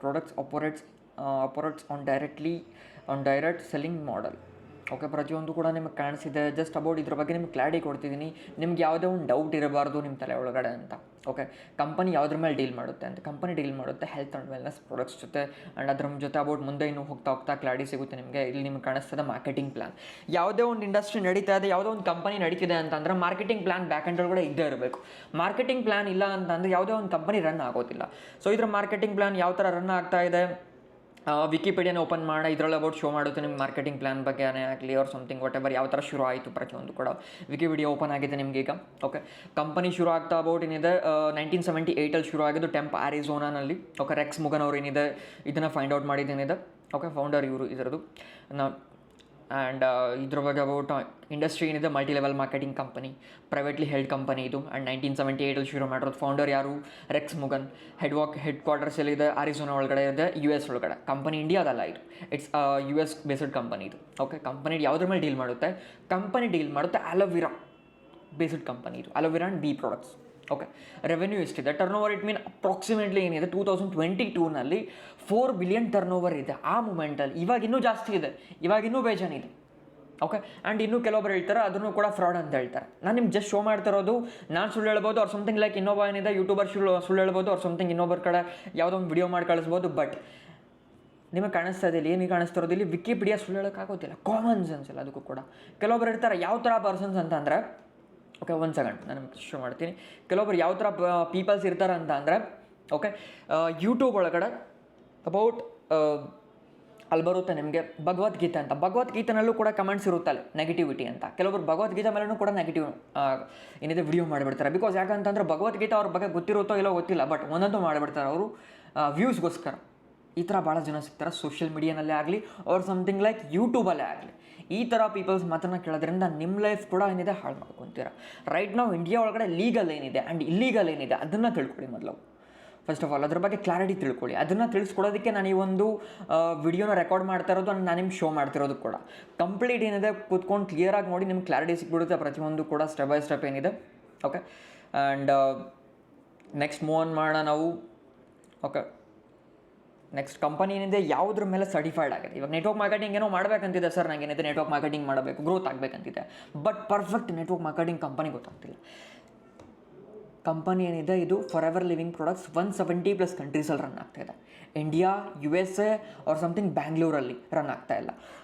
products operates on direct selling model. Okay ಪ್ರತಿಯೊಂದು ಕೂಡ ನಿಮಗೆ ಕಾಣಿಸಿದೆ. Just about ಇದ್ರ ಬಗ್ಗೆ ನಿಮ್ಗೆ clarity ಕೊಡ್ತಿದ್ದೀನಿ, ನಿಮ್ಗೆ ಯಾವುದೇ ಒಂದು doubt ಇರಬಾರ್ದು ನಿಮ್ಮ ತಲೆ ಒಳಗಡೆ ಅಂತ. ಓಕೆ ಕಂಪನಿ ಯಾವುದ್ರ ಮೇಲೆ ಡೀಲ್ ಮಾಡುತ್ತೆ ಅಂತ, ಕಂಪನಿ ಡೀಲ್ ಮಾಡುತ್ತೆ ಹೆಲ್ತ್ ಆ್ಯಂಡ್ ವೆಲ್ನೆಸ್ ಪ್ರಾಡಕ್ಟ್ಸ್ ಜೊತೆ. ಆ್ಯಂಡ್ ಅದ್ರ ಜೊತೆ ಅಬೌಟ್ ಮುಂದೆ ಇನ್ನೂ ಹೋಗ್ತಾ ಕ್ಲಾರಿಟಿ ಸಿಗುತ್ತೆ ನಿಮಗೆ. ಇಲ್ಲಿ ನಿಮ್ಗೆ ಕಾಣಿಸ್ತದೆ ಮಾರ್ಕೆಟಿಂಗ್ ಪ್ಲಾನ್. ಯಾವುದೇ ಒಂದು ಇಂಡಸ್ಟ್ರಿ ನಡೀತಾ ಇದೆ, ಯಾವುದೋ ಒಂದು ಕಂಪನಿ ನಡೀತಿದೆ ಅಂತಂದರೆ ಮಾರ್ಕೆಟಿಂಗ್ ಪ್ಲಾನ್ ಬ್ಯಾಕ್ ಎಂಡ್ ಒಳಗಡೆ ಇದ್ದೇ ಇರಬೇಕು. ಮಾರ್ಕೆಟಿಂಗ್ ಪ್ಲಾನ್ ಇಲ್ಲ ಅಂತಂದರೆ ಯಾವುದೇ ಒಂದು ಕಂಪನಿ ರನ್ ಆಗೋದಿಲ್ಲ. ಸೊ ಇದ್ರ ಮಾರ್ಕೆಟಿಂಗ್ ಪ್ಲಾನ್ ಯಾವ ಥರ ರನ್ ಆಗ್ತಾ ಇದೆ, ವಿಕಿಪೀಡಿಯಾನ ಓಪನ್ ಮಾಡಿ ಇದರಲ್ಲಿ ಅಬೌಟ್ ಶೋ ಮಾಡುತ್ತೆ ನಿಮ್ಮ ಮಾರ್ಕೆಟಿಂಗ್ ಪ್ಲಾನ್ ಬಗ್ಗೆನೇ ಆಗಲಿ ಆರ್ ಸಮಥಿಂಗ್ ವಾಟ್ ಎವರ್ ಯಾವ ಥರ ಶುರು ಆಯಿತು ಪ್ರತಿಯೊಂದು ಕೂಡ ವಿಕಿಪೀಡಿಯಾ ಓಪನ್ ಆಗಿದೆ ನಿಮಗೆ ಈಗ. ಓಕೆ, ಕಂಪನಿ ಶುರು ಆಗ್ತಾ ಅಬೌಟ್ ಏನಿದೆ 1978 ಶುರು ಆಗಿದ್ದು ಟೆಂಪ್ ಆರಿಝೋನಾನಲ್ಲಿ. ಓಕೆ, ರೆಕ್ಸ್ ಮುಗನ್ ಅವ್ರು ಏನಿದೆ ಇದನ್ನು ಫೈಂಡ್ ಔಟ್ ಮಾಡಿದ್ದೇನಿದೆ. ಓಕೆ, ಫೌಂಡರ್ ಇವರು ಇದರದು. ಆ್ಯಂಡ್ ಇದ್ರ ಬಗ್ಗೆ ಅಬೌಟ್ ಇಂಡಸ್ಟ್ರಿ ಏನಿದೆ multi level marketing company, privately held company ಇದು. ಆ್ಯಂಡ್ 1978 ಶುರು ಮಾಡಿರೋದು. ಫೌಂಡರ್ ಯಾರು? ರೆಕ್ಸ್ ಮುಗನ್. ಹೆಡ್ ಕ್ವಾರ್ಟರ್ಸ್ ಎಲ್ಲಿದೆ? ಆರಿಝೋನಾ ಒಳಗಡೆ ಇದೆ, US ಒಳಗಡೆ. ಕಂಪನಿ ಇಂಡಿಯಾದಲ್ಲ ಇದು, ಇಟ್ಸ್ US ಬೇಸ್ಡ್ ಕಂಪನಿ ಇದು. ಓಕೆ, ಕಂಪನಿ ಯಾವುದ್ರ ಮೇಲೆ ಡೀಲ್ ಮಾಡುತ್ತೆ? ಕಂಪನಿ ಡೀಲ್ ಮಾಡುತ್ತೆ ಅಲೋವಿರಾ ಬೇಸ್ಡ್ ಕಂಪನಿ ಇದು, aloe vera and bee products. Okay, revenue ಎಷ್ಟಿದೆ? Turn over it mean approximately ಏನಿದೆ 2022ನಲ್ಲಿ 4 ಬಿಲಿಯನ್ ಟರ್ನ್ ಓವರ್ ಇದೆ ಆ ಮೂಮೆಂಟಲ್ಲಿ. ಇವಾಗ ಇನ್ನೂ ಜಾಸ್ತಿ ಇದೆ, ಇವಾಗ ಇನ್ನೂ ಬೇಜಾನಿದೆ. ಓಕೆ, ಆ್ಯಂಡ್ ಇನ್ನೂ ಕೆಲವೊಬ್ಬರು ಹೇಳ್ತಾರೆ ಅದನ್ನು ಕೂಡ ಫ್ರಾಡ್ ಅಂತ ಹೇಳ್ತಾರೆ. ನಾನು ನಿಮ್ಗೆ ಜಸ್ಟ್ ಶೋ ಮಾಡ್ತಿರೋದು, ನಾನು ಸುಳ್ಳು ಹೇಳ್ಬೋದು ಅವ್ರು ಸಮಥಿಂಗ್ ಲೈಕ್ ಇನ್ನೊಬ್ಬ ಏನಿದೆ ಯೂಟ್ಯೂಬರ್ ಸುಳ್ಳು ಹೇಳ್ಬೋದು ಅವ್ರು ಸಮಥಿಂಗ್ ಇನ್ನೊಬ್ಬರ ಕಡೆ ಯಾವುದೋ ಒಂದು ವಿಡಿಯೋ ಮಾಡಿ ಕಳಿಸ್ಬೋದು. ಬಟ್ ನಿಮಗೆ ಕಾಣಿಸ್ತಾ ಇದೆ, ಏನಿಗೆ ಕಾಣಿಸ್ತಿರೋದು ಇಲ್ಲಿ ವಿಕಿಪೀಡಿಯಾ ಸುಳ್ಳು ಹೇಳೋಕ್ಕಾಗೋದಿಲ್ಲ, ಕಾಮನ್ ಸೆನ್ಸ್ ಇಲ್ಲ ಅದಕ್ಕೂ ಕೂಡ. ಕೆಲವೊಬ್ರು ಇರ್ತಾರೆ ಯಾವ ಥರ ಪರ್ಸನ್ಸ್ ಅಂತ ಅಂದರೆ, ಓಕೆ ಒಂದು ಸೆಕೆಂಡ್ ನಾನು ನಿಮ್ಗೆ ಶೋ ಮಾಡ್ತೀನಿ. ಕೆಲವೊಬ್ರು ಯಾವ ಥರ ಪೀಪಲ್ಸ್ ಇರ್ತಾರೆ ಅಂತ ಅಂದರೆ, ಓಕೆ, ಯೂಟ್ಯೂಬ್ ಒಳಗಡೆ ಅಬೌಟ್ ಅಲ್ಲಿ ಬರುತ್ತೆ ನಿಮಗೆ ಭಗವದ್ಗೀತೆ ಅಂತ. ಭಗವದ್ಗೀತೆನಲ್ಲೂ ಕೂಡ ಕಮೆಂಟ್ಸ್ ಇರುತ್ತಲ್ಲ ನೆಗೆಟಿವಿಟಿ ಅಂತ. ಕೆಲವೊಬ್ರು ಭಗವದ್ಗೀತೆ ಮೇಲೂ ಕೂಡ ನೆಗೆಟಿವ್ ಏನಿದೆ ವಿಡಿಯೋ ಮಾಡಿಬಿಡ್ತಾರೆ. ಬಿಕಾಸ್ ಯಾಕಂತಂದರೆ ಭಗವದ್ಗೀತೆ ಅವ್ರ ಬಗ್ಗೆ ಗೊತ್ತಿರುತ್ತೋ ಇಲ್ಲೋ ಗೊತ್ತಿಲ್ಲ, ಬಟ್ ಒಂದಂತೂ ಮಾಡಿಬಿಡ್ತಾರೆ ಅವರು ವ್ಯೂಸ್ಗೋಸ್ಕರ. ಈ ಥರ ಭಾಳ ಜನ ಸಿಗ್ತಾರೆ ಸೋಷಿಯಲ್ ಮೀಡಿಯಾನಲ್ಲೇ ಆಗಲಿ ಅವ್ರು ಸಮಥಿಂಗ್ ಲೈಕ್ ಯೂಟ್ಯೂಬಲ್ಲೇ ಆಗಲಿ. ಈ ಥರ ಪೀಪಲ್ಸ್ ಮಾತನ್ನು ಕೇಳೋದ್ರಿಂದ ನಿಮ್ಮ ಲೈಫ್ ಕೂಡ ಏನಿದೆ ಹಾಳು ಮಾಡ್ಕೊತೀರ. ರೈಟ್ ನಾವು ಇಂಡಿಯಾ ಒಳಗಡೆ ಲೀಗಲ್ ಏನಿದೆ ಆ್ಯಂಡ್ ಇಲ್ಲೀಗಲ್ ಏನಿದೆ ಅದನ್ನು ತಿಳ್ಕೊಳ್ಳಿ ಮೊದಲು. ಫಸ್ಟ್ ಆಫ್ ಆಲ್ ಅದ್ರ ಬಗ್ಗೆ ಕ್ಲಾರಿಟಿ ತಿಳ್ಕೊಳ್ಳಿ. ಅದನ್ನು ತಿಳಿಸ್ಕೊಡೋದಕ್ಕೆ ನಾನು ಈ ಒಂದು ವಿಡಿಯೋನ ರೆಕಾರ್ಡ್ ಮಾಡ್ತಾ ಇರೋದು, ನಾನು ನಿಮ್ಗೆ ಶೋ ಮಾಡ್ತಿರೋದು ಕೂಡ. ಕಂಪ್ಲೀಟ್ ಏನಿದೆ ಕೂತ್ಕೊಂಡು ಕ್ಲಿಯರಾಗಿ ನೋಡಿ ನಿಮ್ಗೆ ಕ್ಲಾರಿಟಿ ಸಿಕ್ಬಿಡುತ್ತೆ ಪ್ರತಿಯೊಂದು ಕೂಡ ಸ್ಟೆಪ್ ಬೈ ಸ್ಟೆಪ್ ಏನಿದೆ. Okay, and next move on ಮಾಡೋಣ ನಾವು. ಓಕೆ, ನೆಕ್ಸ್ಟ್ ಕಂಪನಿ ಏನಿದೆ ಯಾವುದ್ರ ಮೇಲೆ ಸರ್ಟಿಫೈಡ್ ಆಗಿದೆ. ಇವಾಗ ನೆಟ್ವರ್ಕ್ ಮಾರ್ಕೆಟಿಂಗ್ ಏನೋ ಮಾಡಬೇಕಂತಿದೆ ಸರ್, ನನಗೆ ಏನಿದೆ ನೆಟ್ವರ್ಕ್ ಮಾರ್ಕೆಟಿಂಗ್ ಮಾಡಬೇಕು, ಗ್ರೋತ್ ಆಗಬೇಕಂತಿದೆ. But perfect network marketing company ಗೊತ್ತಾಗ್ತಿಲ್ಲ. ಕಂಪನಿ ಏನಿದೆ ಇದು ಫಾರ್ ಎವರ್ ಲಿವಿಂಗ್ ಪ್ರಾಡಕ್ಟ್ಸ್ 170+ ಕಂಟ್ರೀಸಲ್ಲಿ ರನ್ ಆಗ್ತಾಯಿದೆ. ಇಂಡಿಯಾ, USA ಆರ್ ಸಮಥಿಂಗ್ ಬ್ಯಾಂಗ್ಳೂರಲ್ಲಿ ರನ್ ಆಗ್ತಾಯಿಲ್ಲ.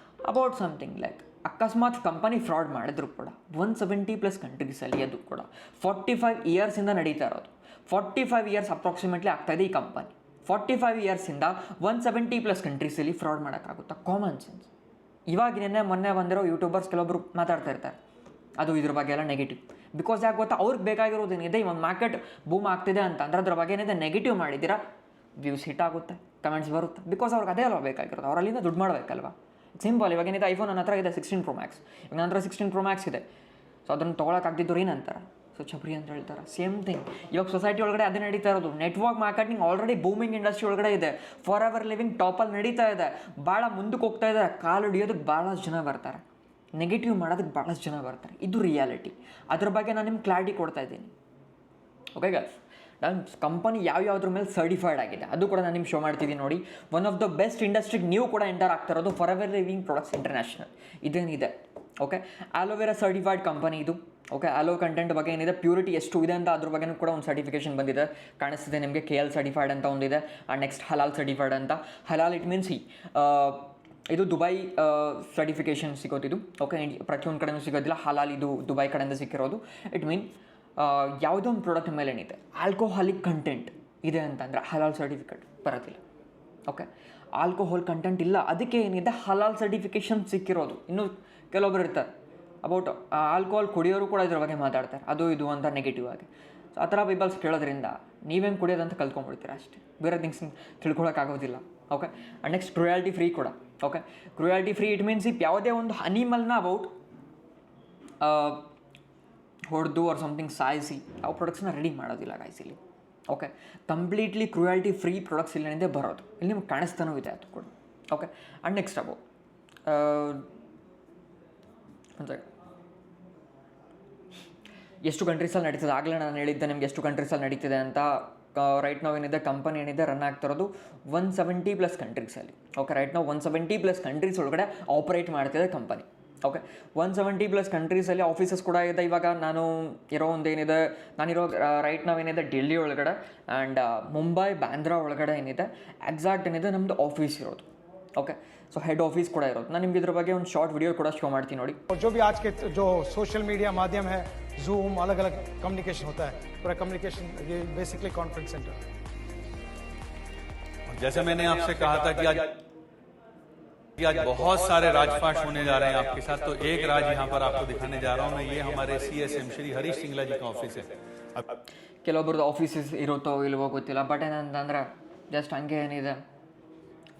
ಅಬೌಟ್ ಸಮಥಿಂಗ್ ಲೈಕ್ ಅಕಸ್ಮಾತ್ ಕಂಪನಿ ಫ್ರಾಡ್ ಮಾಡಿದ್ರು ಕೂಡ 170+ ಕಂಟ್ರೀಸಲ್ಲಿ ಅದು ಕೂಡ 45 ಇಯರ್ಸಿಂದ ನಡೀತಾ ಇರೋದು. 45 ಇಯರ್ಸ್ ಅಪ್ರಾಕ್ಸಿಮೇಟ್ಲಿ ಆಗ್ತಾಯಿದೆ ಈ ಕಂಪನಿ. 45 ಇಯರ್ಸಿಂದ 170+ ಕಂಟ್ರೀಸಲ್ಲಿ ಫ್ರಾಡ್ ಮಾಡೋಕ್ಕಾಗುತ್ತಾ? Common sense. ಇವಾಗ ಮೊನ್ನೆ ಬಂದಿರೋ ಯೂಟ್ಯೂಬರ್ಸ್ ಕೆಲವೊಬ್ರು ಮಾತಾಡ್ತಾ ಇರ್ತಾರೆ ಅದು ಇದ್ರ ಬಗ್ಗೆ ಎಲ್ಲ ನೆಗೆಟಿವ್. ಬಿಕಾಸ್ ಯಾಕೆ ಗೊತ್ತಾ, ಅವ್ರಿಗೆ ಬೇಕಾಗಿರೋದೇನಿದೆ, ಈ ಒಂದು ಮಾರ್ಕೆಟ್ ಬೂಮ್ ಆಗ್ತಿದೆ ಅಂತ ಅಂದರೆ ಅದ್ರ ಬಗ್ಗೆ ಏನಿದೆ ನೆಗೆಟಿವ್ ಮಾಡಿದ್ದೀರಾ, ವ್ಯೂಸ್ ಹಿಟ್ ಆಗುತ್ತೆ, ಕಮೆಂಟ್ಸ್ ಬರುತ್ತೆ. ಬಿಕಾಸ್ ಅವ್ರಿಗೆ ಅದೇ ಅಲ್ವಾ ಬೇಕಾಗಿರೋದು, ಅವ್ರು ಅಲ್ಲಿಂದ ದುಡ್ಡು ಮಾಡಬೇಕಲ್ವಾ. ಸಿಂಪಲ್. ಇವಾಗ ಏನಿದೆ ಐಫೋನ್ ನನ್ನ ಹತ್ರ ಇದೆ 16 Pro Max. ಇವಾಗ ನನ್ನ ಹತ್ರ 16 Pro Max ಇದೆ. ಸೊ ಅದನ್ನು ತೊಗೊಳಕ್ಕಾಗ್ತಿದ್ದವ್ರು ಏನಂತಾರೆ, ಸೊ ಚಪ್ರಿ ಅಂತ ಹೇಳ್ತಾರೆ. ಸೇಮ್ ಥಿಂಗ್ ಇವಾಗ ಸೊಸೈಟಿ ಒಳಗಡೆ ಅದೇ ನಡೀತಾ ಇರೋದು. Network marketing already booming industry ಒಳಗಡೆ ಇದೆ. ಫಾರ್ ಎವರ್ ಲಿವಿಂಗ್ ಟಾಪಲ್ಲಿ ನಡೀತಾ ಇದೆ. ಭಾಳ ಮುಂದಕ್ಕೆ ಹೋಗ್ತಾ ಇದೆ. ಕಾಲು ಹಿಡಿಯೋದಕ್ಕೆ ಭಾಳಷ್ಟು ಜನ ಬರ್ತಾರೆ, ನೆಗೆಟಿವ್ ಮಾಡೋದಕ್ಕೆ ಭಾಳಷ್ಟು ಜನ ಬರ್ತಾರೆ. ಇದು ರಿಯಾಲಿಟಿ. ಅದ್ರ ಬಗ್ಗೆ ನಾನು ನಿಮ್ಗೆ ಕ್ಲಾರಿಟಿ ಕೊಡ್ತಾ ಇದ್ದೀನಿ. ಓಕೆ ಗೈಸ್, ನಾನು ಕಂಪನಿ ಯಾವ್ಯಾವ್ದ್ರ ಮೇಲೆ ಸರ್ಟಿಫೈಡ್ ಆಗಿದೆ ಅದು ಕೂಡ ನಾನು ನಿಮ್ಗೆ ಶೋ ಮಾಡ್ತಿದ್ದೀನಿ ನೋಡಿ. ಒನ್ ಆಫ್ ದ ಬೆಸ್ಟ್ ಇಂಡಸ್ಟ್ರಿಗೆ ನೀವು ಕೂಡ ಎಂಟರ್ ಆಗ್ತಾ ಇರೋದು Forever Living Products International ಇದೇನಿದೆ. ಓಕೆ, ಆಲೋವೆರಾ ಸರ್ಟಿಫೈಡ್ ಕಂಪನಿ ಇದು. ಓಕೆ, ಆಲೋ ಕಂಟೆಂಟ್ ಬಗ್ಗೆ ಏನಿದೆ ಪ್ಯೂರಿಟಿ ಎಷ್ಟು ಇದೆ ಅಂತ ಅದ್ರ ಬಗ್ಗೆನೂ ಕೂಡ ಒಂದು ಸರ್ಟಿಫಿಕೇಷನ್ ಬಂದಿದೆ, ಕಾಣಿಸ್ತಿದೆ ನಿಮಗೆ. KL ಸರ್ಟಿಫೈಡ್ ಅಂತ ಒಂದಿದೆ. ಆ್ಯಂಡ್ ನೆಕ್ಸ್ಟ್ ಹಲಾಲ್ ಸರ್ಟಿಫೈಡ್ ಅಂತ. ಹಲಾಲ್ ಇಟ್ ಮೀನ್ಸ್ ಇದು ದುಬೈ ಸರ್ಟಿಫಿಕೇಷನ್ ಸಿಗೋದಿದು. ಓಕೆ, ಪ್ರತಿಯೊಂದು ಕಡೆಯೂ ಸಿಗೋದಿಲ್ಲ. ಹಲಾಲ್ ಇದು ದುಬೈ ಕಡೆಯಿಂದ ಸಿಕ್ಕಿರೋದು. ಇಟ್ ಮೀನ್ ಯಾವುದೋ ಒಂದು ಪ್ರಾಡಕ್ಟ್ ಮೇಲೆ ಏನಿದೆ ಆಲ್ಕೋಹಾಲಿಕ್ ಕಂಟೆಂಟ್ ಇದೆ ಅಂತಂದರೆ ಹಲಾಲ್ ಸರ್ಟಿಫಿಕೇಟ್ ಬರೋದಿಲ್ಲ. ಓಕೆ, ಆಲ್ಕೋಹಾಲ್ ಕಂಟೆಂಟ್ ಇಲ್ಲ, ಅದಕ್ಕೆ ಏನಿದೆ ಹಲಾಲ್ ಸರ್ಟಿಫಿಕೇಷನ್ ಸಿಕ್ಕಿರೋದು. ಇನ್ನು ಕೆಲವೊಬ್ರು ಇರ್ತಾರೆ ಅಬೌಟ್ ಆಲ್ಕೋಹಾಲ್ ಕುಡಿಯೋರು ಕೂಡ ಇದ್ರ ಬಗ್ಗೆ ಮಾತಾಡ್ತಾರೆ, ಅದು ಇದು ಅಂತ ನೆಗೆಟಿವ್ ಆಗಿ. ಸೊ ಆ ಥರ ಪೀಪಲ್ಸ್ ಕೇಳೋದ್ರಿಂದ ನೀವೇನು ಕುಡಿಯೋದಂತ ಕಲ್ತ್ಕೊಂಡ್ಬಿಡ್ತೀರ ಅಷ್ಟೇ, ಬೇರೆ ಥಿಂಗ್ಸ್ ತಿಳ್ಕೊಳಕ್ಕಾಗೋದಿಲ್ಲ. Okay, and next cruelty free ಕೂಡ. Okay, cruelty free it means if ಯಾವುದೇ ಒಂದು ಅನಿಮಲ್ನ ಅಬೌಟ್ ಹೊಡೆದು ಆರ್ ಸಮಥಿಂಗ್ ಸಾಯಿಸಿ ಯಾವ ಪ್ರಾಡಕ್ಟ್ಸ್ನ ರೆಡಿ ಮಾಡೋದಿಲ್ಲ ಗಾಯ್ಸ್ ಇಲ್ಲಿ. Okay, completely cruelty free products ಇಲ್ಲಿಂದ ಬರೋದು. ಇಲ್ಲಿ ನಿಮ್ಗೆ ಕಾಣಿಸ್ತಾನೂ ಇದೆ ಅದು ಕೂಡ. ಓಕೆ, ಆ್ಯಂಡ್ ನೆಕ್ಸ್ಟ್ ಅಬೌಟ್ ಎಷ್ಟು ಕಂಟ್ರೀಸಲ್ಲಿ ನಡೀತದೆ, ಆಗಲೇ ನಾನು ಹೇಳಿದ್ದೆ ನಿಮ್ಗೆ ಎಷ್ಟು ಕಂಟ್ರೀಸಲ್ಲಿ ನಡೀತಿದೆ ಅಂತ. ರೈಟ್ ನಾವು ಏನಿದೆ ಕಂಪನಿ ಏನಿದೆ ರನ್ ಆಗ್ತಿರೋದು 170+ ಕಂಟ್ರೀಸಲ್ಲಿ. ಓಕೆ, ರೈಟ್ ನಾವು 170+ ಕಂಟ್ರೀಸ್ ಒಳಗಡೆ ಆಪ್ರೇಟ್ ಮಾಡ್ತಿದೆ ಕಂಪನಿ. ಓಕೆ, 170+ ಕಂಟ್ರೀಸಲ್ಲಿ ಆಫೀಸಸ್ ಕೂಡ ಇದೆ. ಇವಾಗ ನಾನು ಇರೋ ಒಂದೇನಿದೆ, ನಾನಿರೋ ರೈಟ್ ನಾವೇನಿದೆ ಡೆಲ್ಲಿ ಒಳಗಡೆ ಆ್ಯಂಡ್ ಮುಂಬೈ ಬಾಂದ್ರಾ ಒಳಗಡೆ ಏನಿದೆ ಎಕ್ಸಾಕ್ಟ್ ಏನಿದೆ ನಮ್ಮದು ಆಫೀಸ್ ಇರೋದು. ಓಕೆ, ಸೊ ಹೆಡ್ ಆಫೀಸ್ ಕೂಡ ಇರೋದು. ನಾನು ನಿಮ್ಗೆ ಇದ್ರ ಬಗ್ಗೆ ಒಂದು ಶಾರ್ಟ್ ವಿಡಿಯೋ ಕೂಡ ಶೋ ಮಾಡ್ತೀನಿ ನೋಡಿ. जो भी आज के जो सोशल मीडिया माध्यम है, जूम, अलग अलग कम्युनिकेशन होता है, पूरा कम्युनिकेशन ये बेसिकली कॉन्फ्रेंस सेंटर। जैसे मैंने आपसे कहा था कि आज कि आज बहुत सारे राजपाट होने जा रहे हैं आपके साथ, तो एक राज यहाँ पर आपको दिखाने जा रहा हूँ मैं। ये हमारे CSM श्री हरीश सिंगला जी का ऑफिस है। ಕೆಲವೊಬ್ರದ್ದು ಆಫೀಸಸ್ ಇರುತ್ತೋ ಇಲ್ವೋ ಗೊತ್ತಿಲ್ಲ, ಬಟ್ ಏನಂತಂದರೆ ಜಸ್ಟ್ ಹಂಗೆ ಏನಿದೆ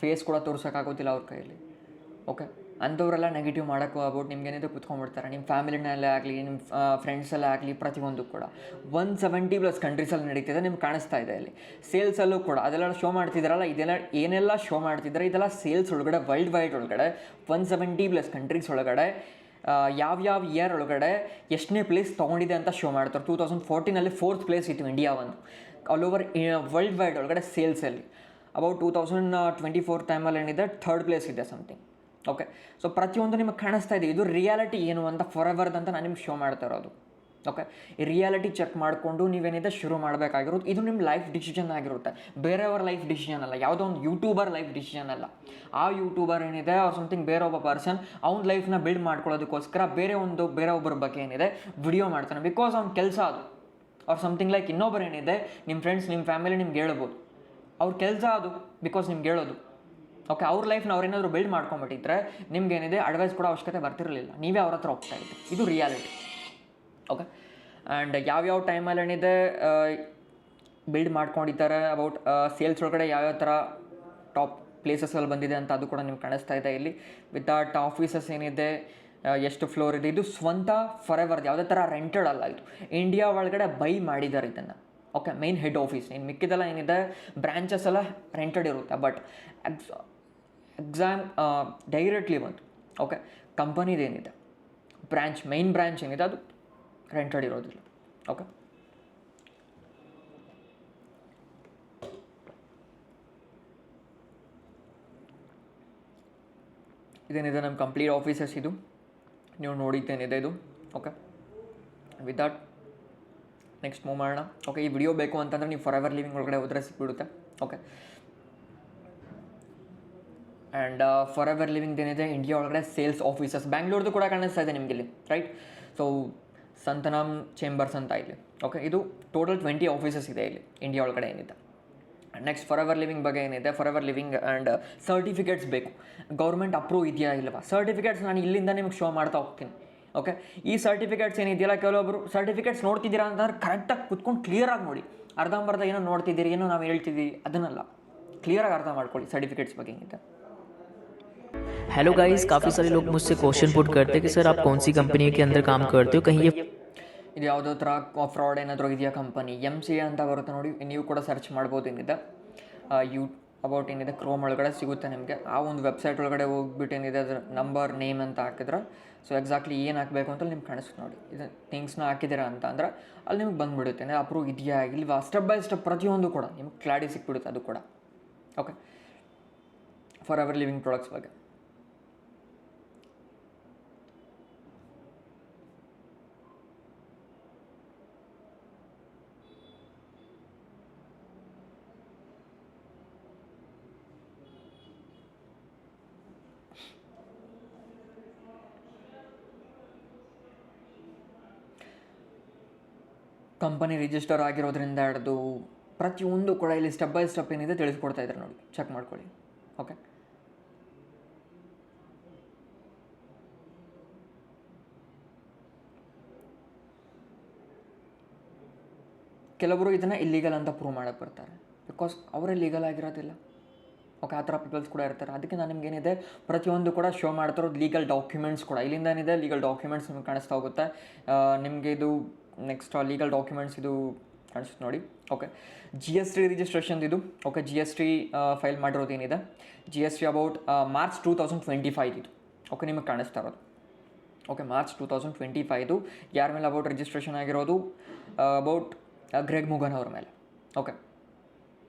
ಫೇಸ್ ಕೂಡ ತೋರ್ಸೋಕ್ಕಾಗೋದಿಲ್ಲ ಅವ್ರ ಕೈಯಲ್ಲಿ. ಓಕೆ, ಅಂಥವರೆಲ್ಲ ನೆಗೆಟಿವ್ ಮಾಡೋಕ್ಕೂ ಆಗ್ಬಿಟ್ಟು ನಿಮ್ಗೇನಿದೆ ಕುತ್ಕೊಂಡ್ಬಿಡ್ತಾರೆ. ನಿಮ್ಮ ಫ್ಯಾಮಿಲಿನಲ್ಲೇ ಆಗಲಿ, ನಿಮ್ಮ ಫ್ರೆಂಡ್ಸಲ್ಲೇ ಆಗಲಿ, ಪ್ರತಿಯೊಂದು ಕೂಡ 170+ ಕಂಟ್ರೀಸಲ್ಲಿ ನಡೀತಿದೆ. ನಿಮ್ಗೆ ಕಾಣಿಸ್ತಾ ಇದೆ ಇಲ್ಲಿ ಸೇಲ್ಸಲ್ಲೂ ಕೂಡ ಅದೆಲ್ಲ ಶೋ ಮಾಡ್ತಿದ್ದಾರಲ್ಲ, ಇದೆಲ್ಲ ಏನೆಲ್ಲ ಶೋ ಮಾಡ್ತಿದ್ದಾರೆ ಇದೆಲ್ಲ ಸೇಲ್ಸ್ ಒಳಗಡೆ, ವರ್ಲ್ಡ್ ವೈಡ್ ಒಳಗಡೆ 170+ ಕಂಟ್ರೀಸ್ ಒಳಗಡೆ ಯಾವ್ಯಾವ ಇಯರ್ ಒಳಗಡೆ ಎಷ್ಟನೇ ಪ್ಲೇಸ್ ತೊಗೊಂಡಿದೆ ಅಂತ ಶೋ ಮಾಡ್ತಾರೆ. 2014 4th ಪ್ಲೇಸ್ ಇತ್ತು ಇಂಡಿಯಾ ಒಂದು ಆಲ್ ಓವರ್ ವರ್ಲ್ಡ್ ವೈಡ್ ಒಳಗಡೆ ಸೇಲ್ಸಲ್ಲಿ. ಅಬೌಟ್ 2024 ಟೈಮಲ್ಲಿ ಏನಿದೆ 3rd ಪ್ಲೇಸ್ ಇದೆ ಸಮಥಿಂಗ್. ಓಕೆ, ಸೊ ಪ್ರತಿಯೊಂದು ನಿಮಗೆ ಕಾಣಿಸ್ತಾ ಇದೆ. ಇದು ರಿಯಾಲಿಟಿ ಏನು ಅಂತ ಫಾರ್ಎವರ್ದ್ ಅಂತ ನಾನು ನಿಮ್ಗೆ ಶೋ ಮಾಡ್ತಾ ಇರೋದು. ಓಕೆ, ಈ ರಿಯಾಲಿಟಿ ಚೆಕ್ ಮಾಡಿಕೊಂಡು ನೀವೇನಿದೆ ಶುರು ಮಾಡಬೇಕಾಗಿರೋದು. ಇದು ನಿಮ್ಮ ಲೈಫ್ ಡಿಸಿಷನ್ ಆಗಿರುತ್ತೆ, ಬೇರೆಯವ್ರ ಲೈಫ್ ಡಿಸಿಷನ್ ಅಲ್ಲ, ಯಾವುದೋ ಒಂದು ಯೂಟ್ಯೂಬರ್ ಲೈಫ್ ಡಿಸಿಷನ್ ಅಲ್ಲ. ಆ ಯೂಟ್ಯೂಬರ್ ಏನಿದೆ ಅವ್ರು ಸಮಥಿಂಗ್ ಬೇರೆ ಒಬ್ಬ ಪರ್ಸನ್ ಅವ್ನ ಲೈಫ್ನ ಬಿಲ್ಡ್ ಮಾಡ್ಕೊಳ್ಳೋದಕ್ಕೋಸ್ಕರ ಬೇರೆ ಒಬ್ಬರ ಬಗ್ಗೆ ಏನಿದೆ ವಿಡಿಯೋ ಮಾಡ್ತಾನೆ, ಬಿಕಾಸ್ ಅವ್ನ ಕೆಲಸ ಅದು. ಅವ್ರು ಸಮಥಿಂಗ್ ಲೈಕ್ ಇನ್ನೊಬ್ಬರು ಏನಿದೆ ನಿಮ್ಮ ಫ್ರೆಂಡ್ಸ್, ನಿಮ್ಮ ಫ್ಯಾಮಿಲಿ ನಿಮ್ಗೆ ಹೇಳ್ಬೋದು, ಅವ್ರ ಕೆಲಸ ಅದು, ಬಿಕಾಸ್ ನಿಮ್ಗೆ ಹೇಳೋದು. ಓಕೆ, ಅವ್ರ ಲೈಫ್ನ ಅವ್ರೇನಾದರೂ ಬಿಲ್ಡ್ ಮಾಡ್ಕೊಂಬಿಟ್ಟಿದ್ರೆ ನಿಮ್ಗೇನಿದೆ ಅಡ್ವೈಸ್ ಕೊಡೋ ಅವಶ್ಯಕತೆ ಬರ್ತಿರಲಿಲ್ಲ, ನೀವೇ ಅವ್ರ ಹತ್ರ ಹೋಗ್ತಾ ಇದ್ದೆ. ಇದು ರಿಯಾಲಿಟಿ. ಓಕೆ, ಆ್ಯಂಡ್ ಯಾವ್ಯಾವ ಟೈಮಲ್ಲಿ ಏನಿದೆ ಬಿಲ್ಡ್ ಮಾಡ್ಕೊಂಡಿದ್ದಾರೆ, ಅಬೌಟ್ ಸೇಲ್ಸ್ ಒಳಗಡೆ ಯಾವ್ಯಾವ ಥರ ಟಾಪ್ ಪ್ಲೇಸಸ್ಸಲ್ಲಿ ಬಂದಿದೆ ಅಂತ ಅದು ಕೂಡ ನಿಮ್ಗೆ ಕಾಣಿಸ್ತಾ ಇದೆ ಇಲ್ಲಿ. ವಿತೌಟ್ ಆಫೀಸಸ್ ಏನಿದೆ, ಎಷ್ಟು ಫ್ಲೋರ್ ಇದೆ, ಇದು ಸ್ವಂತ ಫಾರ್ಎವರ್ದು, ಯಾವುದೇ ಥರ ರೆಂಟೆಡ್ ಅಲ್ಲ. ಇದು ಇಂಡಿಯಾ ಒಳಗಡೆ ಬೈ ಮಾಡಿದ್ದಾರೆ ಇದನ್ನು. ಓಕೆ, ಮೇನ್ ಹೆಡ್ ಆಫೀಸ್ ಇನ್ನು ಮಿಕ್ಕಿದೆಲ್ಲ ಏನಿದೆ ಬ್ರ್ಯಾಂಚಸ್ ಎಲ್ಲ ರೆಂಟೆಡ್ ಇರುತ್ತೆ, ಬಟ್ ಡೈರೆಕ್ಟ್ಲಿ ಬಂತು. ಓಕೆ, ಕಂಪನಿದೇನಿದೆ ಮೇನ್ ಬ್ರ್ಯಾಂಚ್ ಏನಿದೆ ಅದು ರೆಂಟೆಡ್ ಇರೋದಿಲ್ಲ. ಓಕೆ, ಇದೇನಿದೆ ನಮ್ಮ ಕಂಪ್ಲೀಟ್ ಆಫೀಸಸ್, ಇದು ನೀವು ನೋಡಿದ್ದೇನಿದೆ ಇದು. Okay, with that next move ಮಾಡೋಣ. ಓಕೆ, ಈ ವಿಡಿಯೋ ಬೇಕು ಅಂತಂದರೆ ನೀವು ಫಾರ್ಎವರ್ ಲಿವಿಂಗ್ ಒಳಗಡೆ ಹೋದರೆ ಸಿಕ್ಬಿಡುತ್ತೆ. ಓಕೆ, ಆ್ಯಂಡ್ ಫಾರ್ಎವರ್ ಲಿವಿಂಗ್ ಏನಿದೆ ಇಂಡಿಯಾ ಒಳಗಡೆ ಸೇಲ್ಸ್ ಆಫೀಸಸ್, ಬ್ಯಾಂಗ್ಳೂರ್ದು ಕೂಡ ಕಾಣಿಸ್ತಾ ಇದೆ ನಿಮಗೆ ಇಲ್ಲಿ, ರೈಟ್. ಸೊ ಸಂತನಮ್ ಚೇಂಬರ್ಸ್ ಅಂತ ಇಲ್ಲಿ. ಓಕೆ, ಇದು ಟೋಟಲ್ 20 ಆಫೀಸಸ್ ಇದೆ ಇಲ್ಲಿ ಇಂಡಿಯಾ ಒಳಗಡೆ ಏನಿದೆ. ನೆಕ್ಸ್ಟ್ ಫಾರ್ಎವರ್ ಲಿವಿಂಗ್ ಬಗ್ಗೆ ಏನಿದೆ, ಫಾರ್ಎವರ್ ಲಿವಿಂಗ್ ಆ್ಯಂಡ್ ಸರ್ಟಿಫಿಕೇಟ್ಸ್ ಬೇಕು, ಗೌರ್ಮೆಂಟ್ ಅಪ್ರೂವ್ ಇದೆಯಾ ಇಲ್ಲವಾ ಸರ್ಟಿಫಿಕೇಟ್ಸ್ ನಾನು ಇಲ್ಲಿಂದ ನಿಮ್ಗೆ ಶೋ ಮಾಡ್ತಾ ಹೋಗ್ತೀನಿ. ಓಕೆ, ಈ ಸರ್ಟಿಫಿಕೇಟ್ಸ್ ಏನಿದೆಯಲ್ಲ, ಕೆಲವೊಬ್ಬರು ಸರ್ಟಿಫಿಕೇಟ್ಸ್ ನೋಡ್ತಿದ್ದೀರಾ ಅಂತಂದ್ರೆ ಕರೆಕ್ಟಾಗಿ ಕುತ್ಕೊಂಡು ಕ್ಲಿಯರಾಗಿ ನೋಡಿ. ಅರ್ಧಂಬರ್ಧ ಏನೋ ನೋಡ್ತಿದ್ದೀರಿ, ಏನೋ ನಾವು ಹೇಳ್ತಿದ್ದೀವಿ ಅದನ್ನೆಲ್ಲ ಕ್ಲಿಯರಾಗಿ ಅರ್ಥ ಮಾಡ್ಕೊಳ್ಳಿ ಸರ್ಟಿಫಿಕೇಟ್ಸ್ ಬಗ್ಗೆ ಏನಿದೆ. हेलो गाइस, काफ़ी सारे लोग मुझसे क्वेश्चन पुट करते हैं कि सर आप कौन सी कंपनी के अंदर काम करते हो, कहीं ये ಇದು ಯಾವುದೋ ಥರ ಫ್ರಾಡ್ ಏನಾದರೂ ಇದೆಯಾ ಕಂಪನಿ. MCA ಅಂತ ಬರುತ್ತೆ ನೋಡಿ, ನೀವು ಕೂಡ ಸರ್ಚ್ ಮಾಡ್ಬೋದು ಏನಿದೆ ಅಬೌಟ್ ಏನಿದೆ ಕ್ರೋಮ್ ಒಳಗಡೆ ಸಿಗುತ್ತೆ ನಿಮಗೆ. ಆ ಒಂದು ವೆಬ್ಸೈಟ್ ಒಳಗಡೆ ಹೋಗ್ಬಿಟ್ಟು ಏನಿದೆ ಅದ್ರ ನಂಬರ್ ನೇಮ್ ಅಂತ ಹಾಕಿದ್ರೆ ಸೊ ಎಕ್ಸಾಕ್ಟ್ಲಿ ಏನು ಹಾಕಬೇಕು ಅಂತ ನಿಮ್ಗೆ ಕಾಣಿಸುತ್ತೆ ನೋಡಿ. ಇದು ಥಿಂಗ್ಸ್ನ ಹಾಕಿದ್ದೀರಾ ಅಂತ ಅಂದ್ರೆ ಅಲ್ಲಿ ನಿಮ್ಗೆ ಬಂದುಬಿಡುತ್ತೆ, ಅಪ್ರೂವ್ ಇದೆಯಾ ಇಲ್ವಾ ಸ್ಟೆಪ್ ಬೈ ಸ್ಟೆಪ್ ಪ್ರತಿಯೊಂದು ಕೂಡ ನಿಮ್ಗೆ ಕ್ಲಾರಿಟಿ ಸಿಕ್ಬಿಡುತ್ತೆ ಅದು ಕೂಡ. ಓಕೆ, ಫಾರ್ಎವರ್ ಲಿವಿಂಗ್ ಪ್ರಾಡಕ್ಟ್ಸ್ ಬಗ್ಗೆ ಕಂಪನಿ ರಿಜಿಸ್ಟರ್ ಆಗಿರೋದ್ರಿಂದ ಹಿಡಿದು ಪ್ರತಿಯೊಂದು ಕೂಡ ಇಲ್ಲಿ ಸ್ಟೆಪ್ ಬೈ ಸ್ಟೆಪ್ ಏನಿದೆ ತಿಳಿಸ್ಕೊಡ್ತಾ ಇದ್ದಾರೆ ನೋಡಿ, ಚೆಕ್ ಮಾಡ್ಕೊಳ್ಳಿ. ಓಕೆ, ಕೆಲವರು ಇದನ್ನು ಇಲ್ಲೀಗಲ್ ಅಂತ ಪ್ರೂವ್ ಮಾಡೋಕ್ಕೆ ಬರ್ತಾರೆ, ಬಿಕಾಸ್ ಅವರೇ ಲೀಗಲ್ ಆಗಿರೋದಿಲ್ಲ. ಓಕೆ, ಆ ಥರ ಪೀಪಲ್ಸ್ ಕೂಡ ಇರ್ತಾರೆ. ಅದಕ್ಕೆ ನಾನು ನಿಮಗೇನಿದೆ ಪ್ರತಿಯೊಂದು ಕೂಡ ಶೋ ಮಾಡ್ತಿರೋದು ಲೀಗಲ್ ಡಾಕ್ಯುಮೆಂಟ್ಸ್ ಕೂಡ. ಇಲ್ಲಿಂದ ಏನಿದೆ ಲೀಗಲ್ ಡಾಕ್ಯುಮೆಂಟ್ಸ್ ನಿಮ್ಗೆ ಕಾಣಿಸ್ತಾ ಹೋಗುತ್ತೆ. ನಿಮಗೆ ಇದು ನೆಕ್ಸ್ಟ್ ಲೀಗಲ್ ಡಾಕ್ಯುಮೆಂಟ್ಸ್ ಇದು ಕಾಣಿಸುತ್ತೆ ನೋಡಿ. ಓಕೆ, GST ರಿಜಿಸ್ಟ್ರೇಷನ್ ಇದು. ಓಕೆ, GST ಫೈಲ್ ಮಾಡಿರೋದೇನಿದೆ, GST ಅಬೌಟ್ ಮಾರ್ಚ್ 2025 ಇದು. ಓಕೆ, ನಿಮಗೆ ಕಾಣಿಸ್ತಾ ಇರೋದು. ಓಕೆ, ಮಾರ್ಚ್ 2025 ಯಾರ ಮೇಲೆ ಅಬೌಟ್ ರಿಜಿಸ್ಟ್ರೇಷನ್ ಆಗಿರೋದು, ಅಬೌಟ್ ಗ್ರೆಗ್ ಮುಗನ್ ಅವ್ರ ಮೇಲೆ. ಓಕೆ,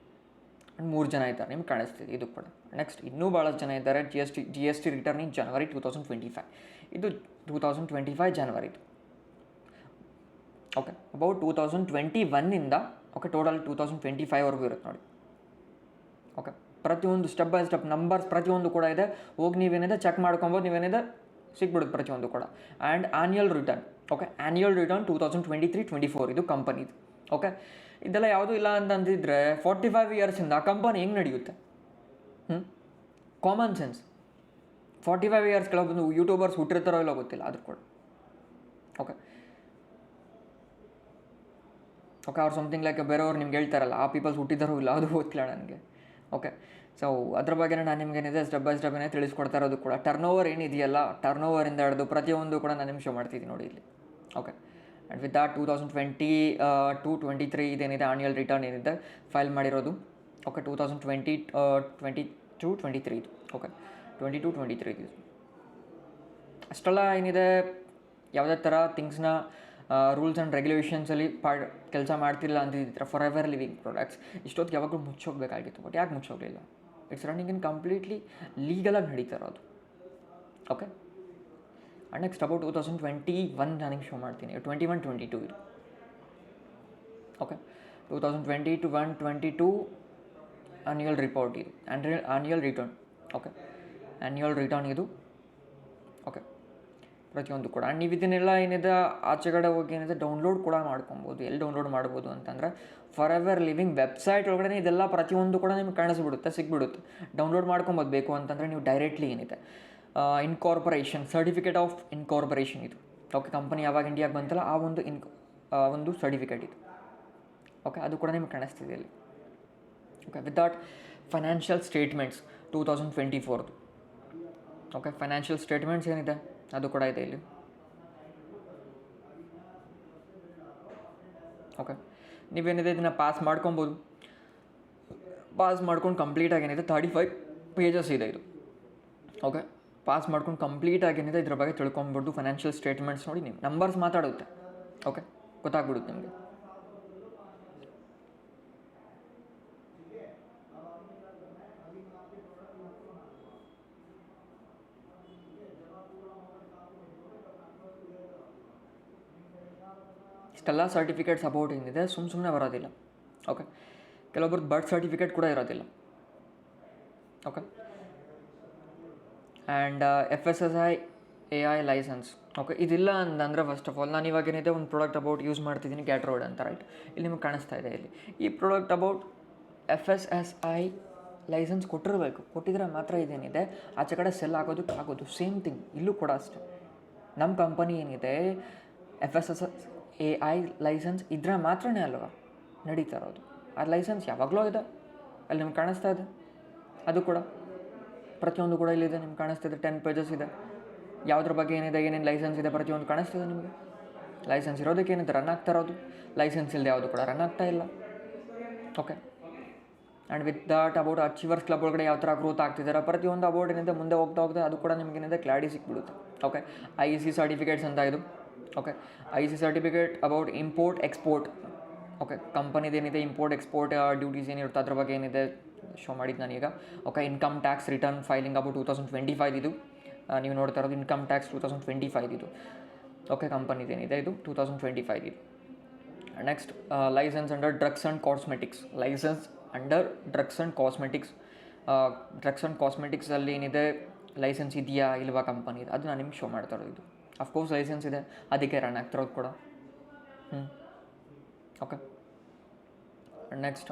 3 ಜನ ಇದ್ದಾರೆ ನಿಮ್ಗೆ ಕಾಣಿಸ್ತಿದೆ ಇದು ಕೂಡ. ನೆಕ್ಸ್ಟ್ ಇನ್ನೂ ಭಾಳಷ್ಟು ಜನ ಇದ್ದಾರೆ. GST ರಿಟರ್ನ್ ಇನ್ ಜನವರಿ 2025 ಇದು 2025 ಜನವರಿದು. ಓಕೆ, ಅಬೌಟ್ 2021ಇಂದ ಓಕೆ ಟೋಟಲ್ 2025ವರೆಗೂ ಇರುತ್ತೆ ನೋಡಿ. ಓಕೆ, ಪ್ರತಿಯೊಂದು ಸ್ಟೆಪ್ ಬೈ ಸ್ಟೆಪ್ ನಂಬರ್ಸ್ ಪ್ರತಿಯೊಂದು ಕೂಡ ಇದೆ. ಹೋಗಿ ನೀವೇನಿದೆ ಚೆಕ್ ಮಾಡ್ಕೊಬೋದು, ನೀವೇನಿದೆ ಸಿಗ್ಬಿಡುತ್ತೆ ಪ್ರತಿಯೊಂದು ಕೂಡ. And annual return. Okay, annual return 2023-24 ಇದು ಕಂಪನಿದು. ಓಕೆ, ಇದೆಲ್ಲ ಯಾವುದೂ ಇಲ್ಲ ಅಂತಂದಿದ್ರೆ 45 ಇಯರ್ಸಿಂದ ಕಂಪನಿ ಹೆಂಗೆ ನಡೆಯುತ್ತೆ? ಕಾಮನ್ ಸೆನ್ಸ್ 45 ಇಯರ್ಸ್ ಕೆಲವೊಂದು ಯೂಟ್ಯೂಬರ್ಸ್ ಹುಟ್ಟಿರ್ತಾರೋ ಇಲ್ಲೋ ಗೊತ್ತಿಲ್ಲ ಆದರೂ ಕೂಡ. ಓಕೆ ಓಕೆ ಅವ್ರು ಸಮಥಿಂಗ್ ಲೈಕ್ ಬೇರೆಯವ್ರು ನಿಮ್ಗೆ ಹೇಳ್ತಾರಲ್ಲ, ಆ ಪೀಪಲ್ಸ್ ಹುಟ್ಟಿದಾರೋ ಇಲ್ಲ ಅದು ಗೊತ್ತಿಲ್ಲ ನನಗೆ. ಓಕೆ ಸೊ ಅದ್ರ ಬಗ್ಗೆ ನಾನು ನಿಮಗೇನಿದೆ ಸ್ಟೆಪ್ ಬೈ ಸ್ಟೆಪ್ ಏನೇ ತಿಳಿಸ್ಕೊಡ್ತಾ ಇರೋದು ಕೂಡ. ಟರ್ನ್ ಓವರ್ ಏನಿದೆಯಲ್ಲ, ಟರ್ನ್ ಓವರಿಂದ ಹಿಡಿದು ಪ್ರತಿಯೊಂದು ಕೂಡ ನಾನು ನಿಮ್ಗೆ ಶೋ ಮಾಡ್ತಿದ್ದೀನಿ ನೋಡಿ ಇಲ್ಲಿ. ಓಕೆ ಆ್ಯಂಡ್ ವಿತ್ ದಾಟ್ 2022-23 ಇದೇನಿದೆ ಆನ್ಯುವಲ್ ರಿಟರ್ನ್ ಏನಿದೆ ಫೈಲ್ ಮಾಡಿರೋದು. ಓಕೆ 2022-23 ಇದು. ಓಕೆ 22-23 ಇದು ಅಷ್ಟೆಲ್ಲ ಏನಿದೆ ಯಾವುದೇ ಥರ ಥಿಂಗ್ಸ್ನ ರೂಲ್ಸ್ ಆ್ಯಂಡ್ ರೆಗ್ಯುಲೇಷನ್ಸಲ್ಲಿ ಕೆಲಸ ಮಾಡ್ತಿಲ್ಲ ಅಂತಿದ್ರೆ ಫಾರ್ ಎವರ್ ಲಿವಿಂಗ್ ಪ್ರಾಡಕ್ಟ್ಸ್ ಇಷ್ಟೊತ್ತಿಗೆ ಯಾವಾಗಲೂ ಮುಚ್ಚೋಗ್ಬೇಕಾಗಿತ್ತು. ಬಟ್ ಯಾಕೆ ಮುಚ್ಚೋಗಲಿಲ್ಲ? ಇಟ್ಸ್ ರನ್ನಿಂಗ್ ಇನ್ ಕಂಪ್ಲೀಟ್ಲಿ ಲೀಗಲಾಗಿ ನಡೀತಾ ಇರೋದು. ಓಕೆ ಆ್ಯಂಡ್ ನೆಕ್ಸ್ಟ್ ಅಬೌಟ್ 2021 ನನಗೆ ಶೋ ಮಾಡ್ತೀನಿ. 21-22 ಇದು. ಓಕೆ 2020-22 ಆನ್ಯುವಲ್ ರಿಪೋರ್ಟ್ ಇದು, annual return. Okay annual return ಇದು. ಓಕೆ ಪ್ರತಿಯೊಂದು ಕೂಡ. ಆ್ಯಂಡ್ ನೀವು ಇದನ್ನೆಲ್ಲ ಏನಿದೆ ಆಚೆಗಡೆ ಹೋಗಿ ಏನಿದೆ ಡೌನ್ಲೋಡ್ ಕೂಡ ಮಾಡ್ಕೊಬೋದು. ಎಲ್ಲಿ ಡೌನ್ಲೋಡ್ ಮಾಡ್ಬೋದು ಅಂತಂದರೆ ಫಾರ್ ಎವರ್ ಲಿವಿಂಗ್ ವೆಬ್ಸೈಟ್ ಒಳಗಡೆ ಇದೆಲ್ಲ ಪ್ರತಿಯೊಂದು ಕೂಡ ನಿಮ್ಗೆ ಕಾಣಿಸ್ಬಿಡುತ್ತೆ, ಸಿಕ್ಬಿಡುತ್ತೆ. ಡೌನ್ಲೋಡ್ ಮಾಡ್ಕೊಬೋದು ಬೇಕು ಅಂತಂದರೆ ನೀವು ಡೈರೆಕ್ಟ್ಲಿ ಏನಿದೆ ಇನ್ಕಾರ್ಪೊರೇಷನ್ ಸರ್ಟಿಫಿಕೇಟ್ ಆಫ್ ಇನ್ಕಾರ್ಪೊರೇಷನ್ ಇದು. ಓಕೆ ಕಂಪನಿ ಯಾವಾಗ ಇಂಡಿಯಾಗೆ ಬಂತಲ್ಲ ಆ ಒಂದು ಸರ್ಟಿಫಿಕೇಟ್ ಇದು. ಓಕೆ ಅದು ಕೂಡ ನಿಮ್ಗೆ ಕಾಣಿಸ್ತಿದೆ ಇಲ್ಲಿ. Okay with that financial statements 2024. Okay financial statements ಏನಿದೆ ಅದು ಕೂಡ ಇದೆ ಇಲ್ಲಿ. ಓಕೆ ನೀವೇನಿದೆ ಇದನ್ನು ಪಾಸ್ ಮಾಡ್ಕೊಬೋದು. ಪಾಸ್ ಮಾಡ್ಕೊಂಡು ಕಂಪ್ಲೀಟಾಗಿ ಏನಿದೆ 35 ಪೇಜಸ್ ಇದೆ ಇದು. ಓಕೆ ಪಾಸ್ ಮಾಡ್ಕೊಂಡು ಕಂಪ್ಲೀಟಾಗಿ ಏನಿದೆ ಇದ್ರ ಬಗ್ಗೆ ತಿಳ್ಕೊಂಬಿಡ್ದು. ಫೈನಾನ್ಷಿಯಲ್ ಸ್ಟೇಟ್ಮೆಂಟ್ಸ್ ನೋಡಿ ನೀವು ನಂಬರ್ಸ್ ಮಾತಾಡುತ್ತೆ. ಓಕೆ ಗೊತ್ತಾಗ್ಬಿಡುತ್ತೆ ನಿಮಗೆ. ಇಷ್ಟೆಲ್ಲ ಸರ್ಟಿಫಿಕೇಟ್ಸ್ ಅಬೌಟ್ ಏನಿದೆ ಸುಮ್ಮನೆ ಬರೋದಿಲ್ಲ. ಓಕೆ ಕೆಲವೊಬ್ರದ್ದು ಬರ್ತ್ ಸರ್ಟಿಫಿಕೇಟ್ ಕೂಡ ಇರೋದಿಲ್ಲ. Okay and FSSAI AI licence. Okay ಇದಿಲ್ಲ ಅಂತಂದರೆ ಫಸ್ಟ್ ಆಫ್ ಆಲ್ ನಾನು ಇವಾಗ ಏನಿದೆ ಒಂದು ಪ್ರಾಡಕ್ಟ್ ಅಬೌಟ್ ಯೂಸ್ ಮಾಡ್ತಿದ್ದೀನಿ ಗ್ಯಾಟ್ರೋಡ್ ಅಂತ, ರೈಟ್? ಇಲ್ಲಿ ನಿಮಗೆ ಕಾಣಿಸ್ತಾ ಇದೆ ಇಲ್ಲಿ. ಈ ಪ್ರಾಡಕ್ಟ್ ಅಬೌಟ್ FSSAI ಲೈಸೆನ್ಸ್ ಕೊಟ್ಟಿರಬೇಕು. ಕೊಟ್ಟಿದ್ರೆ ಮಾತ್ರ ಇದೇನಿದೆ ಆಚೆ ಕಡೆ ಸೆಲ್ ಆಗೋದು. ಸೇಮ್ ಥಿಂಗ್ ಇಲ್ಲೂ ಕೂಡ ಅಷ್ಟೆ. ನಮ್ಮ ಕಂಪನಿ ಏನಿದೆ FSSAI ಲೈಸೆನ್ಸ್ ಇದ್ರೆ ಮಾತ್ರನೇ ಅಲ್ವಾ ನಡೀತಾ ಇರೋದು. ಆ ಲೈಸೆನ್ಸ್ ಯಾವಾಗಲೂ ಇದೆ, ಅಲ್ಲಿ ನಿಮ್ಗೆ ಕಾಣಿಸ್ತಾ ಇದೆ. ಅದು ಕೂಡ ಪ್ರತಿಯೊಂದು ಕೂಡ ಇಲ್ಲಿದೆ, ನಿಮ್ಗೆ ಕಾಣಿಸ್ತಿದೆ. 10 ಪೇಜಸ್ ಇದೆ. ಯಾವುದ್ರ ಬಗ್ಗೆ ಏನಿದೆ, ಏನೇನು ಲೈಸೆನ್ಸ್ ಇದೆ ಪ್ರತಿಯೊಂದು ಕಾಣಿಸ್ತಿದೆ ನಿಮಗೆ. ಲೈಸೆನ್ಸ್ ಇರೋದಕ್ಕೆ ಏನಿದೆ ರನ್ ಆಗ್ತಾ ಇರೋದು, ಲೈಸೆನ್ಸ್ ಇಲ್ಲದೆ ಯಾವುದು ಕೂಡ ರನ್ ಆಗ್ತಾ ಇಲ್ಲ. Okay and with that about achievers club ಒಳಗಡೆ ಯಾವ ಥರ ಗ್ರೋತ್ ಆಗ್ತಿದ್ದಾರೆ ಪ್ರತಿಯೊಂದು ಅಬೌಟ್ ಏನಿದೆ ಮುಂದೆ ಹೋಗ್ತಾ ಅದು ಕೂಡ ನಿಮಗೇನಿದೆ ಕ್ಲಾರಿಟಿ ಸಿಕ್ಬಿಡುತ್ತೆ. ಓಕೆ IEC ಸರ್ಟಿಫಿಕೇಟ್ಸ್ ಅಂತ ಇದು. Okay IEC certificate about import export. Okay ಕಂಪನಿದೇನಿದೆ ಇಂಪೋರ್ಟ್ ಎಕ್ಸ್ಪೋರ್ಟ್ ಡ್ಯೂಟೀಸ್ ಏನಿರುತ್ತೆ ಅದ್ರ ಬಗ್ಗೆ ಏನಿದೆ ಶೋ ಮಾಡಿದ್ದು ನಾನೀಗ. Okay income tax return filing about 2025 ಇದು. ನೀವು ನೋಡ್ತಾ ಇರೋದು ಇನ್ಕಮ್ ಟ್ಯಾಕ್ಸ್ 2025 ಇದು. ಓಕೆ ಕಂಪನಿದೇನಿದೆ ಇದು 2025 ಇದು. Next license under drugs and cosmetics. License under drugs and cosmetics. Drugs and ಕಾಸ್ಮೆಟಿಕ್ಸಲ್ಲಿ ಏನಿದೆ ಲೈಸೆನ್ಸ್ ಇದೆಯಾ ಇಲ್ವಾ ಕಂಪನಿದು ಅದು ನಾನು ನಿಮ್ಗೆ ಶೋ ಮಾಡ್ತಾ ಇರೋದು ಇದು. ಅಫ್ಕೋರ್ಸ್ ಲೈಸೆನ್ಸ್ ಇದೆ, ಅದಕ್ಕೆ ರನ್ ಆಗ್ತಿರೋದು ಕೂಡ. ಓಕೆ ನೆಕ್ಸ್ಟ್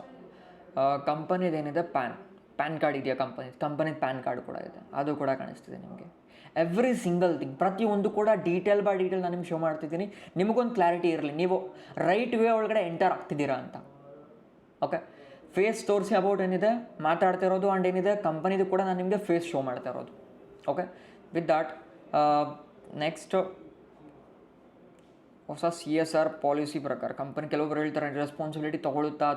ಕಂಪನಿದೇನಿದೆ ಪ್ಯಾನ್ ಕಾರ್ಡ್ ಇದೆಯಾ ಕಂಪನಿದು ಪ್ಯಾನ್ ಕಾರ್ಡ್ ಕೂಡ ಇದೆ, ಅದು ಕೂಡ ಕಾಣಿಸ್ತಿದೆ ನಿಮಗೆ. ಎವ್ರಿ ಸಿಂಗಲ್ ಥಿಂಗ್ ಪ್ರತಿಯೊಂದು ಕೂಡ ಡೀಟೇಲ್ ಬೈ ಡೀಟೇಲ್ ನಾನು ನಿಮ್ಗೆ ಶೋ ಮಾಡ್ತಿದ್ದೀನಿ. ನಿಮಗೊಂದು ಕ್ಲಾರಿಟಿ ಇರಲಿ ನೀವು ರೈಟ್ ವೇ ಒಳಗಡೆ ಎಂಟರ್ ಆಗ್ತಿದ್ದೀರಾ ಅಂತ. ಓಕೆ ಫೇಸ್ ತೋರಿಸಿ ಅಬೌಟ್ ಏನಿದೆ ಮಾತಾಡ್ತಾ ಇರೋದು ಆ್ಯಂಡ್ ಏನಿದೆ ಕಂಪನಿದು ಕೂಡ ನಾನು ನಿಮಗೆ ಫೇಸ್ ಶೋ ಮಾಡ್ತಾ ಇರೋದು. ಓಕೆ ವಿತ್ ದಾಟ್ ನೆಕ್ಸ್ಟ್ ಹೊಸ CSR ಪಾಲಿಸಿ ಪ್ರಕಾರ ಕಂಪನಿ ಕೆಲವೊಬ್ರು ಹೇಳ್ತಾರೆ ರೆಸ್ಪಾನ್ಸಿಬಿಲಿಟಿ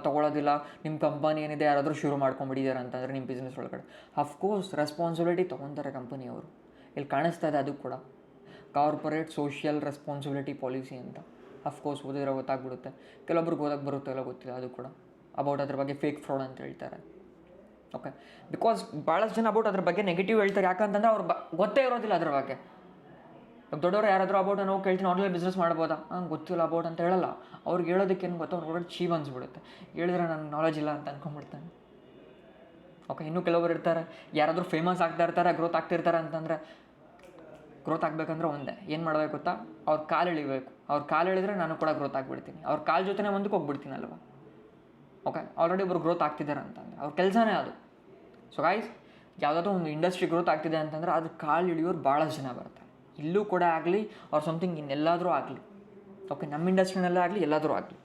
ತೊಗೊಳ್ಳೋದಿಲ್ಲ. ನಿಮ್ಮ ಕಂಪನಿ ಏನಿದೆ ಯಾರಾದರೂ ಶುರು ಮಾಡ್ಕೊಂಡ್ಬಿಟ್ಟಿದ್ದಾರೆ ಅಂತಂದರೆ ನಿಮ್ಮ ಬಿಸ್ನೆಸ್ ಒಳಗಡೆ ಅಫ್ಕೋರ್ಸ್ ರೆಸ್ಪಾನ್ಸಿಬಿಲಿಟಿ ತೊಗೊತಾರೆ ಕಂಪನಿಯವರು. ಇಲ್ಲಿ ಕಾಣಿಸ್ತಾ ಇದೆ ಅದು ಕೂಡ ಕಾರ್ಪೊರೇಟ್ ಸೋಷಿಯಲ್ ರೆಸ್ಪಾನ್ಸಿಬಿಲಿಟಿ ಪಾಲಿಸಿ ಅಂತ. ಅಫ್ಕೋರ್ಸ್ ಓದಿದ್ರೆ ಗೊತ್ತಾಗ್ಬಿಡುತ್ತೆ. ಕೆಲವೊಬ್ರಿಗೆ ಓದಕ್ಕೆ ಬರುತ್ತೋ ಎಲ್ಲ ಗೊತ್ತಿಲ್ಲ ಅದು ಕೂಡ. ಅಬೌಟ್ ಅದ್ರ ಬಗ್ಗೆ ಫೇಕ್ ಫ್ರಾಡ್ ಅಂತ ಹೇಳ್ತಾರೆ. ಓಕೆ ಬಿಕಾಸ್ ಭಾಳಷ್ಟು ಜನ ಅಬೌಟ್ ಅದ್ರ ಬಗ್ಗೆ ನೆಗೆಟಿವ್ ಹೇಳ್ತಾರೆ. ಯಾಕಂತಂದರೆ ಅವ್ರು ಗೊತ್ತೇ ಇರೋದಿಲ್ಲ ಅದ್ರ ಬಗ್ಗೆ. ದೊಡ್ಡವರು ಯಾರಾದರೂ ಅಬೌಟ್ ನಾವು ಕೇಳ್ತೀನಿ ಆನ್ಲೈನ್ ಬಿಸ್ನೆಸ್ ಮಾಡ್ಬೋದಾ ಗೊತ್ತಿಲ್ಲ ಅಬೌಟ್ ಅಂತ ಹೇಳಲ್ಲ. ಅವ್ರಿಗೆ ಹೇಳೋದಕ್ಕೆ ಏನು ಗೊತ್ತೋ ಅವ್ರಿಗೆ ಚೀವ್ ಅನ್ಸ್ಬಿಡುತ್ತೆ. ಹೇಳಿದ್ರೆ ನನಗೆ ನಾಲೆಜ್ ಇಲ್ಲ ಅಂತ ಅಂದ್ಕೊಂಡ್ಬಿಡ್ತಾನೆ. ಓಕೆ ಇನ್ನೂ ಕೆಲವರು ಇರ್ತಾರೆ ಯಾರಾದರೂ ಫೇಮಸ್ ಆಗ್ತಾ ಇರ್ತಾರೆ ಗ್ರೋತ್ ಆಗ್ತಿರ್ತಾರೆ ಅಂತಂದರೆ ಗ್ರೋತ್ ಆಗಬೇಕಂದ್ರೆ ಒಂದೇ ಏನು ಮಾಡಬೇಕು ಗೊತ್ತಾ, ಅವ್ರ ಕಾಲು ಎಳಿಬೇಕು. ಅವ್ರ ಕಾಲು ಎಳಿದ್ರೆ ನಾನು ಕೂಡ ಗ್ರೋತ್ ಆಗಿಬಿಡ್ತೀನಿ. ಅವ್ರ ಕಾಲು ಜೊತೆ ಮುಂದಕ್ಕೆ ಹೋಗ್ಬಿಡ್ತೀನಿ ಅಲ್ವಾ. ಓಕೆ ಆಲ್ರೆಡಿ ಒಬ್ರು ಗ್ರೋತ್ ಆಗ್ತಿದ್ದಾರೆ ಅಂತಂದರೆ ಅವ್ರ ಕೆಲಸನೇ ಅದು. ಸೊ ಗೈಸ್ ಯಾವುದಾದ್ರೂ ಒಂದು ಇಂಡಸ್ಟ್ರಿ ಗ್ರೋತ್ ಆಗ್ತಿದೆ ಅಂತಂದ್ರೆ ಅದು ಕಾಲು ಇಳಿಯೋರು ಭಾಳಷ್ಟು ಜನ ಬರ್ತಾರೆ. ಇಲ್ಲೂ ಕೂಡ ಆಗಲಿ ಅವ್ರು ಸಮಥಿಂಗ್ ಇನ್ನೆಲ್ಲಾದರೂ ಆಗಲಿ. ಓಕೆ, ನಮ್ಮ ಇಂಡಸ್ಟ್ರಿನಲ್ಲೇ ಆಗಲಿ ಎಲ್ಲಾದರೂ ಆಗಲಿ.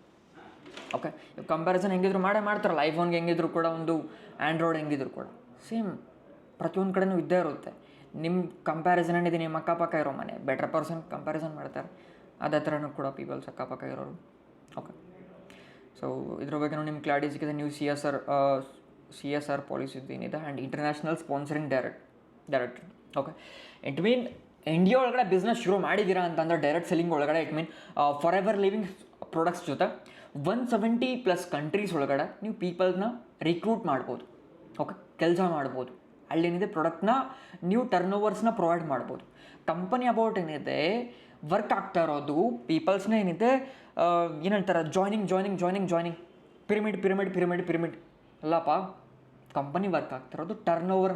ಓಕೆ, ಕಂಪ್ಯಾರಿಸನ್ ಹೆಂಗಿದ್ರು ಮಾಡ್ತಾರಲ್ಲ, ಐಫೋನ್ಗೆ ಹೆಂಗಿದ್ರು ಕೂಡ ಒಂದು ಆ್ಯಂಡ್ರಾಯ್ಡ್ ಹೆಂಗಿದ್ರು ಕೂಡ ಸೇಮ್ ಪ್ರತಿಯೊಂದು ಕಡೆನೂ ಇದ್ದೇ ಇರುತ್ತೆ. ನಿಮ್ಮ ಕಂಪ್ಯಾರಿಸನ್ ಏನಿದೆ ನಿಮ್ಮ ಅಕ್ಕಪಕ್ಕ ಇರೋ ಮನೆ ಬೆಟರ್ ಪರ್ಸನ್ ಕಂಪ್ಯಾರಿಸನ್ ಮಾಡ್ತಾರೆ, ಅದೇ ಥರನೂ ಕೂಡ ಪೀಪಲ್ಸ್ ಅಕ್ಕಪಕ್ಕ ಇರೋರು. ಓಕೆ, ಸೊ ಇದ್ರ ಬಗ್ಗೆ ನಿಮ್ಗೆ ಕ್ಲಾರಿಟಿ ಸಿಕ್ಕಿದೆ. ನೀವು CSR ಪಾಲಿಸೀಸ್ ಏನಿದೆ and international sponsoring director. Okay, it mean India ಒಳಗಡೆ ಬಿಸ್ನೆಸ್ ಶುರು ಮಾಡಿದ್ದೀರಾ ಅಂತಂದರೆ ಡೈರೆಕ್ಟ್ ಸೆಲ್ಲಿಂಗ್ ಒಳಗಡೆ it mean for ever Living products ಜೊತೆ 170+ ಕಂಟ್ರೀಸ್ ಒಳಗಡೆ ನೀವು ಪೀಪಲ್ಸ್ನ ರಿಕ್ರೂಟ್ ಮಾಡ್ಬೋದು. ಓಕೆ, ಕೆಲಸ ಮಾಡ್ಬೋದು. ಅಲ್ಲೇನಿದೆ ಪ್ರಾಡಕ್ಟ್ನ ನೀವು ಟರ್ನ್ ಓವರ್ಸ್ನ ಪ್ರೊವೈಡ್ ಮಾಡ್ಬೋದು. ಕಂಪನಿ ಅಬೌಟ್ ಏನಿದೆ ವರ್ಕ್ ಆಗ್ತಾ ಇರೋದು ಪೀಪಲ್ಸ್ನ ಏನಿದೆ ಏನು ಹೇಳ್ತಾರೆ ಜಾಯ್ನಿಂಗ್ ಪಿರಮಿಡ್ ಅಲ್ಲಪ್ಪ. ಕಂಪನಿ ವರ್ಕ್ ಆಗ್ತಾ ಇರೋದು ಟರ್ನ್ ಓವರ್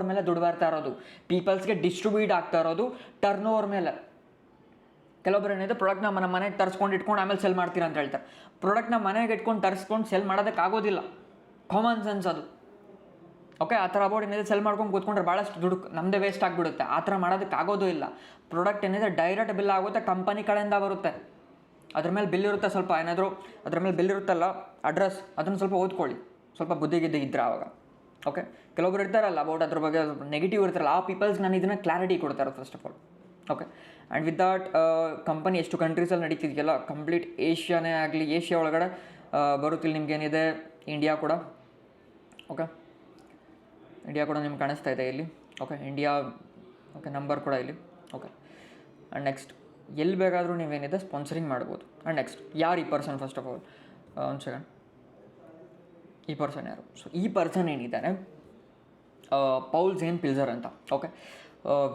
ಮೇಲೆ ದುಡ್ಡು ಬರ್ತಾ ಇರೋದು, ಪೀಪಲ್ಸ್ಗೆ ಡಿಸ್ಟ್ರಿಬ್ಯೂಟ್ ಆಗ್ತಾ ಇರೋದು ಟರ್ನ್ ಓವರ್ ಮೇಲೆ. ಕೆಲವೊಬ್ಬರು ಏನಿದೆ ಪ್ರಾಡಕ್ಟ್ನ ಮನೆಗೆ ತರಿಸ್ಕೊಂಡು ಇಟ್ಕೊಂಡು ಆಮೇಲೆ ಸೆಲ್ ಮಾಡ್ತೀರಾ ಅಂತ ಹೇಳ್ತಾರೆ. ಪ್ರಾಡಕ್ಟ್ನ ಮನೆಗೆ ಇಟ್ಕೊಂಡು ತರಿಸ್ಕೊಂಡು ಸೆಲ್ ಮಾಡೋದಕ್ಕಾಗೋದಿಲ್ಲ, ಕಾಮನ್ ಸೆನ್ಸ್ ಅದು. ಓಕೆ, ಆ ಥರ ಅಬೌಟ್ ಏನಿದೆ ಸೆಲ್ ಮಾಡ್ಕೊಂಡು ಕೂತ್ಕೊಂಡ್ರೆ ಭಾಳಷ್ಟು ದುಡ್ಡು ನಮ್ಮದೇ ವೇಸ್ಟ್ ಆಗಿಬಿಡುತ್ತೆ. ಆ ಥರ ಮಾಡೋದಕ್ಕಾಗೋದು ಇಲ್ಲ. ಪ್ರಾಡಕ್ಟ್ ಏನಿದೆ ಡೈರೆಕ್ಟ್ ಬಿಲ್ ಆಗುತ್ತೆ, ಕಂಪನಿ ಕಡೆಯಿಂದ ಬರುತ್ತೆ. ಅದ್ರ ಮೇಲೆ ಬಿಲ್ ಇರುತ್ತೆ, ಸ್ವಲ್ಪ ಏನಾದರೂ ಅದ್ರ ಮೇಲೆ ಬಿಲ್ ಇರುತ್ತಲ್ಲ ಅಡ್ರೆಸ್, ಅದನ್ನು ಸ್ವಲ್ಪ ಓದ್ಕೊಳ್ಳಿ, ಸ್ವಲ್ಪ ಬುದ್ಧಿಗಿದ್ದೆ ಇದ್ರೆ ಆವಾಗ. ಓಕೆ, ಕೆಲವೊಬ್ರು ಇರ್ತಾರಲ್ಲ ಅಬೌಟ್ ಅದ್ರ ಬಗ್ಗೆ ನೆಗೆಟಿವ್ ಇರ್ತಾರಲ್ಲ, ಆ ಪೀಪಲ್ಸ್ ನಾನು ಇದನ್ನು ಕ್ಲಾರಿಟಿ ಕೊಡ್ತಾರೆ first of all. Okay, and with that company ಎಷ್ಟು ಕಂಟ್ರೀಸಲ್ಲಿ ನಡೀತಿದೆಯಲ್ಲ, ಕಂಪ್ಲೀಟ್ ಏಷ್ಯಾನೇ ಆಗಲಿ, ಏಷ್ಯಾ ಒಳಗಡೆ ಬರುತ್ತಿಲ್ಲ ನಿಮಗೇನಿದೆ ಇಂಡಿಯಾ ಕೂಡ. ಓಕೆ, ಇಂಡಿಯಾ ಕೂಡ ನಿಮ್ಗೆ ಕಾಣಿಸ್ತಾ ಇದೆ ಇಲ್ಲಿ. ಓಕೆ, ಇಂಡಿಯಾ ಓಕೆ ನಂಬರ್ ಕೂಡ ಇಲ್ಲಿ. ಓಕೆ, ಆ್ಯಂಡ್ ನೆಕ್ಸ್ಟ್ ಎಲ್ಲಿ ಬೇಕಾದರೂ ನೀವೇನಿದೆ ಸ್ಪಾನ್ಸರಿಂಗ್ ಮಾಡ್ಬೋದು. ಆ್ಯಂಡ್ ನೆಕ್ಸ್ಟ್ ಯಾರು ಈ ಪರ್ಸನ್, ಫಸ್ಟ್ ಆಫ್ ಆಲ್ ಒಂದು ಸೆಕೆಂಡ್, ಈ ಪರ್ಸನ್ ಯಾರು? ಸೊ ಈ ಪರ್ಸನ್ ಏನಿದ್ದಾನೆ ಪೌಲ್ ಝೇನ್ ಪಿಲ್ಸರ್ ಅಂತ. Okay,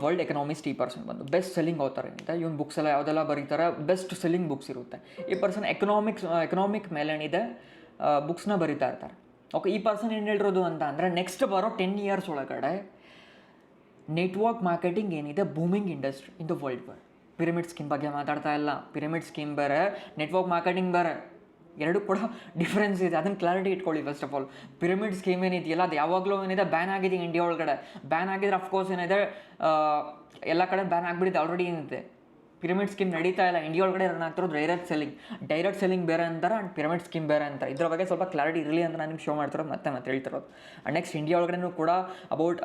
world economist. ಈ ಪರ್ಸನ್ ಬಂದು ಬೆಸ್ಟ್ ಸೆಲ್ಲಿಂಗ್ ಆಥರ್ ಏನಿದೆ, ಇವನು ಬುಕ್ಸ್ ಎಲ್ಲ ಯಾವುದೆಲ್ಲ ಬರೀತಾರೆ ಬೆಸ್ಟ್ ಸೆಲ್ಲಿಂಗ್ ಬುಕ್ಸ್ ಇರುತ್ತೆ. ಈ ಪರ್ಸನ್ ಎಕನಾಮಿಕ್ ಮೇಲೆ ಏನಿದೆ ಬುಕ್ಸ್ನ ಬರೀತಾ ಇರ್ತಾರೆ. ಓಕೆ, ಈ ಪರ್ಸನ್ ಏನು ಹೇಳಿರೋದು ಅಂತ ಅಂದರೆ ನೆಕ್ಸ್ಟ್ ಬರೋ 10 years ಒಳಗಡೆ ನೆಟ್ವರ್ಕ್ ಮಾರ್ಕೆಟಿಂಗ್ ಏನಿದೆ booming industry in the world war. Pyramid scheme ಬಗ್ಗೆ ಮಾತಾಡ್ತಾ ಇಲ್ಲ. ಪಿರಮಿಡ್ ಸ್ಕೀಮ್ ಬೇರೆ, ನೆಟ್ವರ್ಕ್ ಮಾರ್ಕೆಟಿಂಗ್ ಬೇರೆ, ಎರಡೂ ಕೂಡ ಡಿಫ್ರೆನ್ಸ್ ಇದೆ. ಅದನ್ನು ಕ್ಲಾರಿಟಿ ಇಟ್ಕೊಳ್ಳಿ first of all. Pyramid scheme ಏನಿದೆಯಲ್ಲ ಅದು ಯಾವಾಗಲೂ ಏನಿದೆ ಬ್ಯಾನ್ ಆಗಿದೆ ಇಂಡಿಯಾ ಒಳಗಡೆ. ಬ್ಯಾನ್ ಆಗಿದ್ರೆ ಅಫ್ಕೋರ್ಸ್ ಏನಿದೆ ಎಲ್ಲ ಕಡೆ ಬ್ಯಾನ್ ಆಗಿಬಿಟ್ಟಿದೆ ಆಲ್ರೆಡಿ ಏನಿದೆ. ಪಿರಮಿಡ್ ಸ್ಕೀಮ್ ನಡೀತಾ ಇಲ್ಲ ಇಂಡಿಯಾ ಒಳಗಡೆ ರನ್ ಆಗ್ತಿರೋದು ಡೈರೆಕ್ಟ್ ಸೆಲ್ಲಿಂಗ್ ಬೇರೆ ಅಂತಾರೆ ಆ್ಯಂಡ್ ಪಿರಮಿಡ್ ಸ್ಕೀಮ್ ಬೇರೆ ಅಂತಾರೆ. ಇದ್ರ ಬಗ್ಗೆ ಸ್ವಲ್ಪ ಕ್ಲಾರಿಟಿ ಇರಲಿ ಅಂತ ನಾನು ನಿಮ್ಗೆ ಶೋ ಮಾಡ್ತಿರೋದು ಮತ್ತೆ ಹೇಳ್ತಿರೋದು. ಆ್ಯಂಡ್ ನೆಕ್ಸ್ಟ್ ಇಂಡಿಯಾ ಒಳಗಡೆ ಕೂಡ ಅಬೌಟ್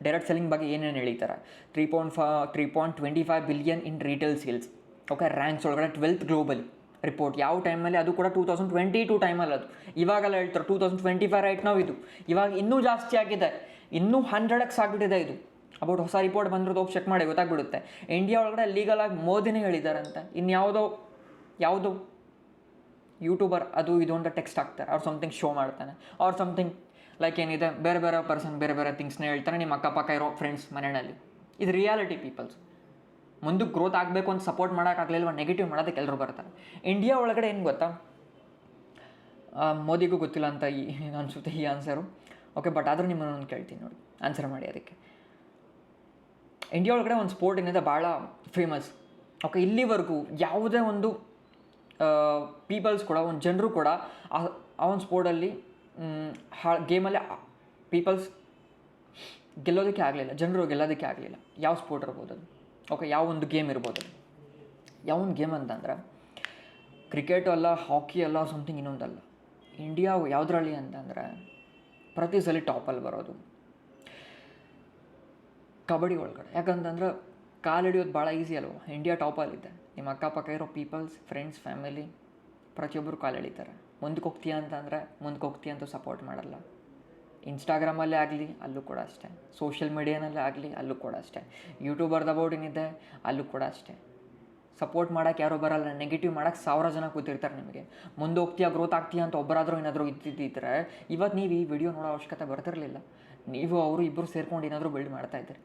ಡೈರೆಕ್ಟ್ ಸೆಲ್ಲಿಂಗ್ ಬಗ್ಗೆ ಏನೇನು ಹೇಳ್ತಾರೆ. 3.25 billion ಇನ್ ರಿಟೇಲ್ ಸೇಲ್ಸ್. ಓಕೆ, ರ್ಯಾಂಕ್ಸ್ ಒಳಗಡೆ 12th ಗ್ಲೋಬಲ್ ರಿಪೋರ್ಟ್. ಯಾವ ಟೈಮಲ್ಲಿ ಅದು ಕೂಡ 2022 ಟೈಮಲ್ಲಿ, ಅದು ಇವಾಗೆಲ್ಲ ಹೇಳ್ತಾರೆ 2025 ರೈಟ್ ನಾವು. ಇದು ಇವಾಗ ಇನ್ನೂ ಜಾಸ್ತಿ ಆಗಿದೆ, ಇನ್ನೂ 100x ಆಗಿಬಿಟ್ಟಿದೆ ಇದು. ಅಬೌಟ್ ಹೊಸ ರಿಪೋರ್ಟ್ ಬಂದಿರೋದು ಹೋಗಿ ಚೆಕ್ ಮಾಡಿ ಗೊತ್ತಾಗ್ಬಿಡುತ್ತೆ. ಇಂಡಿಯಾ ಒಳಗಡೆ ಲೀಗಲ್ ಆಗಿ ಮೋದಿನೇ ಹೇಳಿದ್ದಾರಂತೆ. ಯಾವುದೋ ಯೂಟ್ಯೂಬರ್ ಅದು ಇದು ಅಂತ ಟೆಕ್ಸ್ಟ್ ಹಾಕ್ತಾರೆ, ಅವ್ರು ಸಮಥಿಂಗ್ ಶೋ ಮಾಡ್ತಾನೆ, ಅವ್ರು ಸಮಥಿಂಗ್ ಲೈಕ್ ಏನಿದೆ ಬೇರೆ ಪರ್ಸನ್ ಬೇರೆ ಥಿಂಗ್ಸ್ನ ಹೇಳ್ತಾರೆ ನಿಮ್ಮ ಅಕ್ಕಪಕ್ಕ ಇರೋ ಫ್ರೆಂಡ್ಸ್ ಮನೆಯಲ್ಲಿ. ಇದು ರಿಯಾಲಿಟಿ. ಪೀಪಲ್ಸ್ ಮುಂದಕ್ಕೆ ಗ್ರೋತ್ ಆಗಬೇಕು ಅಂತ ಸಪೋರ್ಟ್ ಮಾಡೋಕ್ಕಾಗಲಿಲ್ವ, ನೆಗೆಟಿವ್ ಮಾಡೋದಕ್ಕೆ ಎಲ್ಲರೂ ಬರ್ತಾರೆ. ಇಂಡಿಯಾ ಒಳಗಡೆ ಏನು ಗೊತ್ತಾ, ಮೋದಿಗೂ ಗೊತ್ತಿಲ್ಲ ಅಂತ ಅನಿಸುತ್ತೆ ಈ ಆನ್ಸರು. ಓಕೆ, ಬಟ್ ಆದರೂ ನಿಮ್ಮನ್ನು ಕೇಳ್ತೀನಿ ನೋಡಿ, ಆನ್ಸರ್ ಮಾಡಿ ಅದಕ್ಕೆ. ಇಂಡಿಯಾ ಒಳಗಡೆ ಒಂದು ಸ್ಪೋರ್ಟ್ ಏನಿದೆ ಭಾಳ ಫೇಮಸ್. ಓಕೆ, ಇಲ್ಲಿವರೆಗೂ ಯಾವುದೇ ಒಂದು ಪೀಪಲ್ಸ್ ಕೂಡ, ಒಂದು ಜನರು ಕೂಡ ಆ ಒಂದು ಸ್ಪೋರ್ಟಲ್ಲಿ ಗೇಮಲ್ಲಿ ಪೀಪಲ್ಸ್ ಗೆಲ್ಲೋದಕ್ಕೆ ಆಗಲಿಲ್ಲ, ಜನರು ಗೆಲ್ಲೋದಕ್ಕೆ ಆಗಲಿಲ್ಲ. ಯಾವ ಸ್ಪೋರ್ಟ್ ಇರ್ಬೋದು ಅದು. ಓಕೆ, ಯಾವ ಒಂದು ಗೇಮ್ ಇರ್ಬೋದು ಅದು. ಯಾವೊಂದು ಗೇಮ್ ಅಂತಂದರೆ ಕ್ರಿಕೆಟು ಅಲ್ಲ, ಹಾಕಿ ಅಲ್ಲ, ಸಮಥಿಂಗ್ ಇನ್ನೊಂದಲ್ಲ. ಇಂಡಿಯಾ ಯಾವುದ್ರಲ್ಲಿ ಅಂತಂದರೆ ಪ್ರತಿ ಸಲ ಟಾಪಲ್ಲಿ ಬರೋದು ಕಬಡ್ಡಿ ಒಳಗಡೆ. ಯಾಕಂತಂದ್ರೆ ಕಾಲಿಡಿಯೋದು ಭಾಳ ಈಸಿ ಅಲ್ವ. ಇಂಡಿಯಾ ಟಾಪಲ್ಲಿದೆ. ನಿಮ್ಮ ಅಕ್ಕಪಕ್ಕ ಇರೋ ಪೀಪಲ್ಸ್, ಫ್ರೆಂಡ್ಸ್, ಫ್ಯಾಮಿಲಿ ಪ್ರತಿಯೊಬ್ಬರು ಕಾಲಿಡಿತಾರೆ. ಮುಂದಕ್ಕೆ ಹೋಗ್ತೀಯ ಅಂತ ಸಪೋರ್ಟ್ ಮಾಡಲ್ಲ. ಇನ್ಸ್ಟಾಗ್ರಾಮಲ್ಲೇ ಆಗಲಿ ಅಲ್ಲೂ ಕೂಡ ಅಷ್ಟೇ, ಸೋಷಿಯಲ್ ಮೀಡಿಯಾನಲ್ಲೇ ಆಗಲಿ ಅಲ್ಲೂ ಕೂಡ ಅಷ್ಟೇ, ಯೂಟ್ಯೂಬರ್ದ ಅಬೌಟ್ ಏನಿದೆ ಅಲ್ಲೂ ಕೂಡ ಅಷ್ಟೇ. ಸಪೋರ್ಟ್ ಮಾಡೋಕ್ಕೆ ಯಾರೂ ಬರಲ್ಲ, ನೆಗೆಟಿವ್ ಮಾಡೋಕ್ಕೆ 1000 ಜನ ಕೂತಿರ್ತಾರೆ. ನಿಮಗೆ ಮುಂದೆ ಹೋಗ್ತೀಯಾ, ಗ್ರೋತ್ ಆಗ್ತೀಯಾ ಅಂತ ಒಬ್ಬರಾದರೂ ಏನಾದರೂ ಇದ್ದಿದ್ದರೆ ಇವತ್ತು ನೀವು ಈ ವಿಡಿಯೋ ನೋಡೋ ಅವಶ್ಯಕತೆ ಬರ್ತಿರಲಿಲ್ಲ. ನೀವು ಅವರು ಇಬ್ಬರು ಸೇರ್ಕೊಂಡು ಏನಾದರೂ ಬಿಲ್ಡ್ ಮಾಡ್ತಾಯಿದ್ದೀರಿ.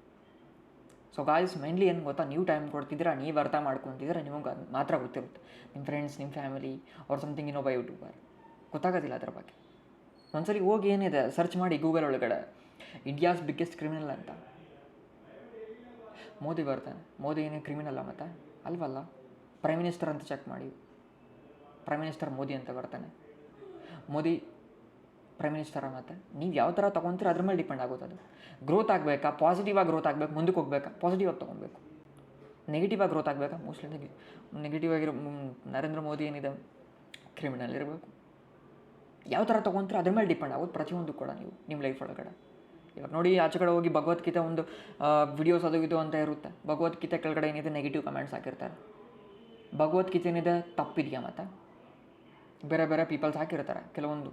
ಸೊ ಗಾಯ್ಸ್, ಮೇನ್ಲಿ ಏನು ಗೊತ್ತಾ, ನೀವು ಟೈಮ್ ಕೊಡ್ತಿದ್ದೀರಾ, ನೀವು ಅರ್ಥ ಮಾಡ್ಕೊತಿದ್ದೀರಾ, ನಿಮಗೆ ಅದು ಮಾತ್ರ ಗೊತ್ತಿರುತ್ತೆ. ನಿಮ್ಮ ಫ್ರೆಂಡ್ಸ್, ನಿಮ್ಮ ಫ್ಯಾಮಿಲಿ ಅವ್ರು ಸಮಥಿಂಗ್ ಇನ್ನೊಬ್ಬ ಯೂಟ್ಯೂಬರ್ ಗೊತ್ತಾಗೋದಿಲ್ಲ ಅದ್ರ ಬಗ್ಗೆ. ಒಂದ್ಸಲಿ ಹೋಗಿ ಏನಿದೆ ಸರ್ಚ್ ಮಾಡಿ ಗೂಗಲ್ ಒಳಗಡೆ, ಇಂಡಿಯಾಸ್ ಬಿಗ್ಗೆಸ್ಟ್ ಕ್ರಿಮಿನಲ್ ಅಂತ ಮೋದಿ ಬರ್ತಾನೆ. ಮೋದಿ ಏನೇ ಕ್ರಿಮಿನಲ್ಲ ಮತ್ತು ಅಲ್ವಲ್ಲ. ಪ್ರೈಮ್ ಮಿನಿಸ್ಟರ್ ಅಂತ ಚೆಕ್ ಮಾಡಿ, ಪ್ರೈಮ್ ಮಿನಿಸ್ಟರ್ ಮೋದಿ ಅಂತ ಬರ್ತಾನೆ. ಮೋದಿ ಪ್ರೈಮ್ ಮಿನಿಸ್ಟರ. ಮತ್ತು ನೀವು ಯಾವ ಥರ ತೊಗೊತೀರ ಅದ್ರ ಮೇಲೆ ಡಿಪೆಂಡ್ ಆಗುತ್ತೆ. ಅದು ಗ್ರೋತ್ ಆಗಬೇಕಾ, ಪಾಸಿಟಿವ್ ಆಗಿ ಗ್ರೋತ್ ಆಗಬೇಕು, ಮುಂದಕ್ಕೆ ಹೋಗ್ಬೇಕಾ, ಪಾಸಿಟಿವ್ ಆಗಿ ತೊಗೊಬೇಕು. ನೆಗೆಟಿವ್ ಆಗಿ ಗ್ರೋತ್ ಆಗಬೇಕಾ, ಮೋಸ್ಟ್ಲಿ ನೆಗೆಟಿವ್ ಆಗಿರೋ ನರೇಂದ್ರ ಮೋದಿ ಏನಿದೆ ಕ್ರಿಮಿನಲ್ ಇರಬೇಕು. ಯಾವ ಥರ ತೊಗೊತೀರ ಅದ್ರ ಮೇಲೆ ಡಿಪೆಂಡ್ ಆಗೋದು ಪ್ರತಿಯೊಂದು ಕೂಡ ನೀವು ನಿಮ್ಮ ಲೈಫ್ ಒಳಗಡೆ. ಇವಾಗ ನೋಡಿ, ಆಚೆ ಕಡೆ ಹೋಗಿ ಭಗವದ್ಗೀತೆ ಒಂದು ವಿಡಿಯೋಸ್ ಅದು ಇದು ಅಂತ ಇರುತ್ತೆ. ಭಗವದ್ಗೀತೆ ಕೆಳಗಡೆ ಏನಿದೆ ನೆಗೆಟಿವ್ ಕಮೆಂಟ್ಸ್ ಹಾಕಿರ್ತಾರೆ. ಭಗವದ್ಗೀತೆ ಏನಿದೆ ತಪ್ಪಿದೆಯಾ? ಮತ್ತು ಬೇರೆ ಬೇರೆ ಪೀಪಲ್ಸ್ ಹಾಕಿರ್ತಾರೆ ಕೆಲವೊಂದು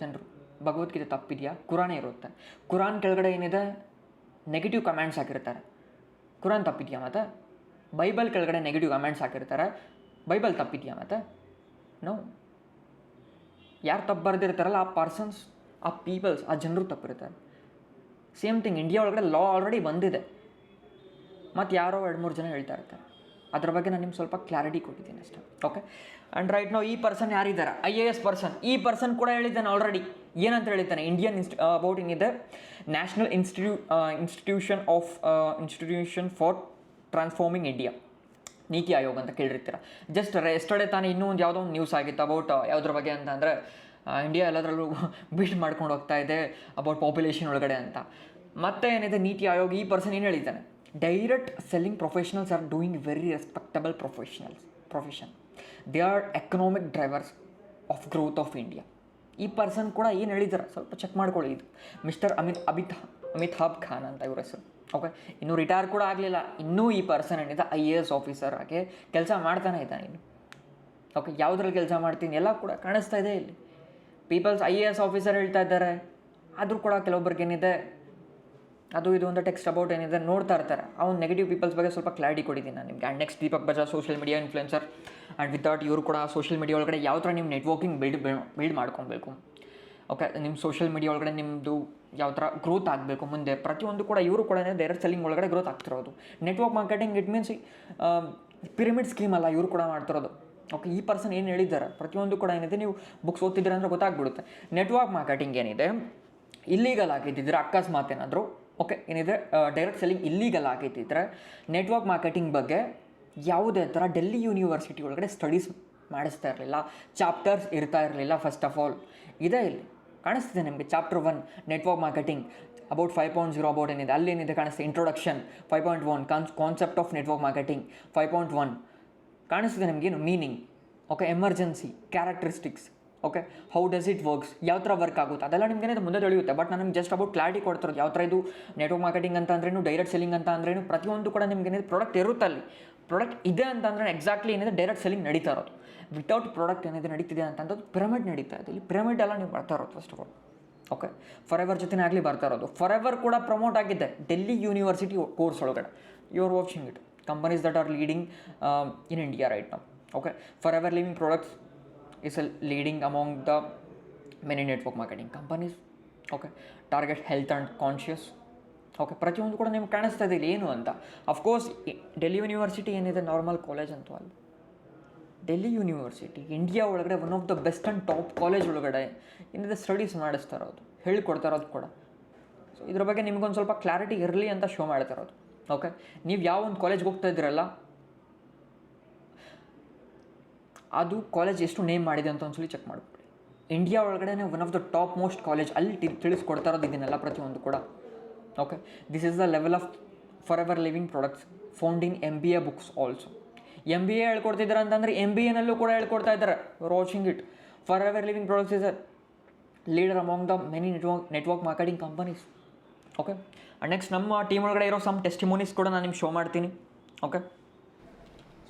ಜನರು, ಭಗವದ್ಗೀತೆ ತಪ್ಪಿದೆಯಾ? ಕುರಾನೇ ಇರುತ್ತೆ, ಕುರಾನ್ ಕೆಳಗಡೆ ಏನಿದೆ ನೆಗೆಟಿವ್ ಕಮೆಂಟ್ಸ್ ಹಾಕಿರ್ತಾರೆ. ಕುರಾನ್ ತಪ್ಪಿದೆಯಾ? ಮತ್ತು ಬೈಬಲ್ ಕೆಳಗಡೆ ನೆಗೆಟಿವ್ ಕಮೆಂಟ್ಸ್ ಹಾಕಿರ್ತಾರೆ. ಬೈಬಲ್ ತಪ್ಪಿದೆಯಾ? ಮತ್ತು ನೋ. ಯಾರು ತಪ್ಪು ಬರೆದಿರ್ತಾರಲ್ಲ ಆ ಪರ್ಸನ್ಸ್, ಆ ಪೀಪಲ್ಸ್, ಆ ಜನರು ತಪ್ಪಿರ್ತಾರೆ. ಸೇಮ್ ಥಿಂಗ್ ಇಂಡಿಯಾ ಒಳಗಡೆ ಲಾ ಆಲ್ರೆಡಿ ಬಂದಿದೆ, ಮತ್ತು ಯಾರೋ 2-3 ಜನ ಹೇಳ್ತಾ ಇರ್ತಾರೆ. ಅದ್ರ ಬಗ್ಗೆ ನಾನು ನಿಮ್ಗೆ ಸ್ವಲ್ಪ ಕ್ಲಾರಿಟಿ ಕೊಟ್ಟಿದ್ದೀನಿ ಅಷ್ಟೇ. ಓಕೆ. ಆ್ಯಂಡ್ ರೈಟ್ ನಾವು ಈ ಪರ್ಸನ್ ಯಾರಿದ್ದಾರೆ, IAS ಪರ್ಸನ್, ಈ ಪರ್ಸನ್ ಕೂಡ ಹೇಳಿದ್ದಾನೆ ಆಲ್ರೆಡಿ. ಏನಂತ ಹೇಳಿದ್ದಾನೆ, ಇಂಡಿಯನ್ ಅಬೌಟ್ ಏನಿದೆ national institution for transforming India, NITI Aayog ಅಂತ ಕೇಳಿರ್ತೀರ. ಜಸ್ಟ್ ಎಸ್ಟರ್ಡೇ ತಾನೇ ಇನ್ನೂ ಒಂದು ಯಾವುದೋ ಒಂದು ನ್ಯೂಸ್ ಆಗಿತ್ತು ಅಬೌಟ್ ಯಾವುದ್ರ ಬಗ್ಗೆ ಅಂತ ಅಂದರೆ ಇಂಡಿಯಾ ಎಲ್ಲದರಲ್ಲೂ ಬೀಟ್ ಮಾಡ್ಕೊಂಡು ಹೋಗ್ತಾ ಇದೆ ಅಬೌಟ್ ಪಾಪ್ಯುಲೇಷನ್ ಒಳಗಡೆ ಅಂತ. ಮತ್ತೆ ಏನಿದೆ ನೀತಿ ಆಯೋಗ, ಈ ಪರ್ಸನ್ ಏನು ಹೇಳಿದ್ದಾನೆ, direct selling professionals are doing very respectable profession. They are economic drivers of growth of India. ಈ ಪರ್ಸನ್ ಕೂಡ ಏನು ಹೇಳಿದ್ದಾರೆ ಸ್ವಲ್ಪ ಚೆಕ್ ಮಾಡ್ಕೊಳ್ಳಿ. ಇದು ಮಿಸ್ಟರ್ ಅಮಿತಾಬ್ ಖಾನ್ ಅಂತ ಇವ್ರ ಹೆಸರು. ಓಕೆ. ಇನ್ನೂ ರಿಟೈರ್ ಕೂಡ ಆಗಲಿಲ್ಲ, ಇನ್ನೂ ಈ ಪರ್ಸನ್ ಏನಿದೆ IAS ಆಫೀಸರ್ ಆಗಿ ಕೆಲಸ ಮಾಡ್ತಾನೆ ಇದ್ದಾನೆ ಇನ್ನು. ಓಕೆ. ಯಾವುದ್ರಲ್ಲಿ ಕೆಲಸ ಮಾಡ್ತೀನಿ ಎಲ್ಲ ಕೂಡ ಕಾಣಿಸ್ತಾ ಇದೆ ಇಲ್ಲಿ. ಪೀಪಲ್ಸ್ IAS ಆಫೀಸರ್ ಹೇಳ್ತಾ ಇದ್ದಾರೆ, ಆದರೂ ಕೂಡ ಕೆಲವೊಬ್ಬರಿಗೆ ಏನಿದೆ ಅದು ಇದು ಅಂತ ಟೆಕ್ಸ್ಟ್ ಅಬೌಟ್ ಏನಿದೆ ನೋಡ್ತಾ ಇರ್ತಾರೆ. ಅವ್ನು ನೆಗೆಟಿವ್ ಪೀಪಲ್ಸ್ ಬಗ್ಗೆ ಸ್ವಲ್ಪ ಕ್ಲಾರಿಟಿ ಕೊಟ್ಟಿದ್ದೀನಿ ನಾನು ನಿಮಗೆ. And next Deepak Bajaj social media influencer. And without ಇವರು ಕೂಡ ಸೋಷಿಯಲ್ ಮೀಡಿಯಾ ಒಳಗಡೆ ಯಾವ ಥರ ನಿಮ್ಮ ನೆಟ್ವರ್ಕಿಂಗ್ ಬಿಲ್ಡ್ ಮಾಡ್ಕೊಬೇಕು. ಓಕೆ. ನಿಮ್ಮ ಸೋಷಿಯಲ್ ಮೀಡಿಯಾ ಒಳಗಡೆ ನಿಮ್ಮದು ಯಾವ ಥರ ಗ್ರೋತ್ ಆಗಬೇಕು ಮುಂದೆ, ಪ್ರತಿಯೊಂದು ಕೂಡ ಇವರು ಕೂಡ ಡೈರೆಕ್ಟ್ ಸೆಲ್ಲಿಂಗ್ ಒಳಗಡೆ ಗ್ರೋತ್ ಆಗ್ತಿರೋದು. Network marketing it means pyramid scheme ಅಲ್ಲ ಇವರು ಕೂಡ ಮಾಡ್ತಿರೋದು. ಓಕೆ. ಈ ಪರ್ಸನ್ ಏನು ಹೇಳಿದ್ದಾರೆ ಪ್ರತಿಯೊಂದು ಕೂಡ ಏನಿದೆ ನೀವು ಬುಕ್ಸ್ ಓದ್ತಿದ್ದೀರ ಅಂದರೆ ಗೊತ್ತಾಗ್ಬಿಡುತ್ತೆ. ನೆಟ್ವರ್ಕ್ ಮಾರ್ಕೆಟಿಂಗ್ ಏನಿದೆ ಇಲ್ಲೀಗಲ್ ಆಗಿದ್ದಿದ್ರೆ ಅಕಸ್ಮಾತ್ ಏನಾದರೂ ಓಕೆ ಏನಿದೆ ಡೈರೆಕ್ಟ್ ಸೆಲ್ಲಿಂಗ್ ಇಲ್ಲೀಗಲ್ ಆಗಿದ್ದಿದ್ರೆ ನೆಟ್ವರ್ಕ್ ಮಾರ್ಕೆಟಿಂಗ್ ಬಗ್ಗೆ ಯಾವುದೇ ಥರ ಡೆಲ್ಲಿ ಯೂನಿವರ್ಸಿಟಿ ಒಳಗಡೆ ಸ್ಟಡೀಸ್ ಮಾಡಿಸ್ತಾ ಇರಲಿಲ್ಲ, ಚಾಪ್ಟರ್ಸ್ ಇರ್ತಾ ಇರಲಿಲ್ಲ. ಫಸ್ಟ್ ಆಫ್ ಆಲ್ ಇದೇ ಇಲ್ಲಿ ಕಾಣಿಸ್ತಿದೆ ನಿಮಗೆ chapter 1 network marketing about 5.0 about ಏನಿದೆ ಅಲ್ಲಿ ಏನಿದೆ ಕಾಣಿಸ್ತಿದೆ. Introduction 5.1 concept of network marketing 5.1 ಕಾಣಿಸ್ತಿದೆ ನಿಮಗೇನು meaning. Okay. Emergency characteristics. Okay. How does it works, ಯಾವ ಥರ ವರ್ಕ್ ಆಗುತ್ತೆ ಅದೆಲ್ಲ ನಿಮಗೇನಿದೆ ಮುಂದೆ ತಿಳಿಯುತ್ತೆ. ಬಟ್ ನಾನು ನಿಮ್ಗೆ ಜಸ್ಟ್ ಅಬೌಟ್ ಕ್ಲಾರಿಟಿ ಕೊಡ್ತಿರೋದು ಯಾವ ಥರ ಇದು ನೆಟ್ವರ್ಕ್ ಮಾರ್ಕೆಟಿಂಗ್ ಅಂತ ಅಂದ್ರೇನು, ಡೈರೆಕ್ಟ್ ಸೆಲ್ಲಿಂಗ್ ಅಂತ ಅಂದ್ರೇನು, ಪ್ರತಿಯೊಂದು ಕೂಡ ನಿಮಗೇನಿದೆ ಪ್ರಾಡಕ್ಟ್ ಇರುತ್ತೆ ಅಲ್ಲಿ. ಪ್ರಾಡಕ್ಟ್ ಇದೆ ಅಂತ ಅಂದರೆ ಎಕ್ಸಾಕ್ಟ್ಲಿ ಏನಿದೆ ಡೈರೆಕ್ಟ್ ಸೆಲ್ಲಿಂಗ್ ನಡೀತಾ ಇರೋದು. ವಿತೌಟ್ ಪ್ರಾಡಕ್ಟ್ ಏನಿದೆ ನಡೀತಿದೆ ಅಂತಂದು ಪಿರಮಿಡ್ ನಡೀತಾ ಇದೆ. ಇಲ್ಲಿ ಪಿರಮಿಡ್ ಎಲ್ಲ ನೀವು ಬರ್ತಾ ಇರೋದು first of all. Okay. Forever ಜೊತೆನೇ ಆಗಲಿ ಬರ್ತಾ ಇರೋದು. ಫಾರೆವರ್ ಕೂಡ ಪ್ರಮೋಟ್ ಆಗಿದೆ ಡೆಲ್ಲಿ ಯೂನಿವರ್ಸಿಟಿ ಕೋರ್ಸ್ ಒಳಗಡೆ. You are watching it. Companies that are leading in India right now. Okay. Forever Living products is a leading among the many network marketing companies. Okay. Target health and conscious. Okay. ಪ್ರತಿಯೊಂದು ಕೂಡ ನಿಮ್ಗೆ ಕಾಣಿಸ್ತಾ ಇದೆ ಇಲ್ಲಿ ಏನು ಅಂತ. Of course Delhi university ಏನಿದೆ normal college ಅಂತೂ ಅಲ್ಲ. ಡೆಲ್ಲಿ ಯೂನಿವರ್ಸಿಟಿ ಇಂಡಿಯಾ ಒಳಗಡೆ one of the best and top college ಒಳಗಡೆ ಏನಿದೆ ಸ್ಟಡೀಸ್ ಮಾಡಿಸ್ತಾ ಇರೋದು, ಹೇಳ್ಕೊಡ್ತಾ ಇರೋದು ಕೂಡ. ಸೊ ಇದ್ರ ಬಗ್ಗೆ ನಿಮ್ಗೊಂದು ಸ್ವಲ್ಪ ಕ್ಲಾರಿಟಿ ಇರಲಿ ಅಂತ ಶೋ ಮಾಡ್ತಾ ಇರೋದು. ಓಕೆ. ನೀವು ಯಾವ ಒಂದು ಕಾಲೇಜ್ಗೆ ಹೋಗ್ತಾ ಇದ್ದೀರಲ್ಲ ಅದು ಕಾಲೇಜ್ ಎಷ್ಟು ನೇಮ್ ಮಾಡಿದೆ ಅಂತ ಒಂದ್ಸಲಿ ಚೆಕ್ ಮಾಡಿಬಿಡಿ. ಇಂಡಿಯಾ ಒಳಗಡೆ one of the top most college ಅಲ್ಲಿ ತಿಳಿಸ್ಕೊಡ್ತಾ ಇರೋದು ಇದನ್ನೆಲ್ಲ ಪ್ರತಿಯೊಂದು ಕೂಡ. Okay. This is the level of forever Living products found in MBA books also. MBA ಹೇಳ್ಕೊಡ್ತಿದ್ದಾರೆ ಅಂತಂದರೆ MBAನಲ್ಲೂ ಕೂಡ ಹೇಳ್ಕೊಡ್ತಾ ಇದ್ದಾರೆ. Watching it. Forever Living products is a leader among the many network marketing companies. Okay. And next ನಮ್ಮ team ಒಳಗಡೆ ಇರೋ some ಟೆಸ್ಟಿಮೋನೀಸ್ ಕೂಡ ನಾನು ನಿಮ್ಗೆ ಶೋ ಮಾಡ್ತೀನಿ. ಓಕೆ.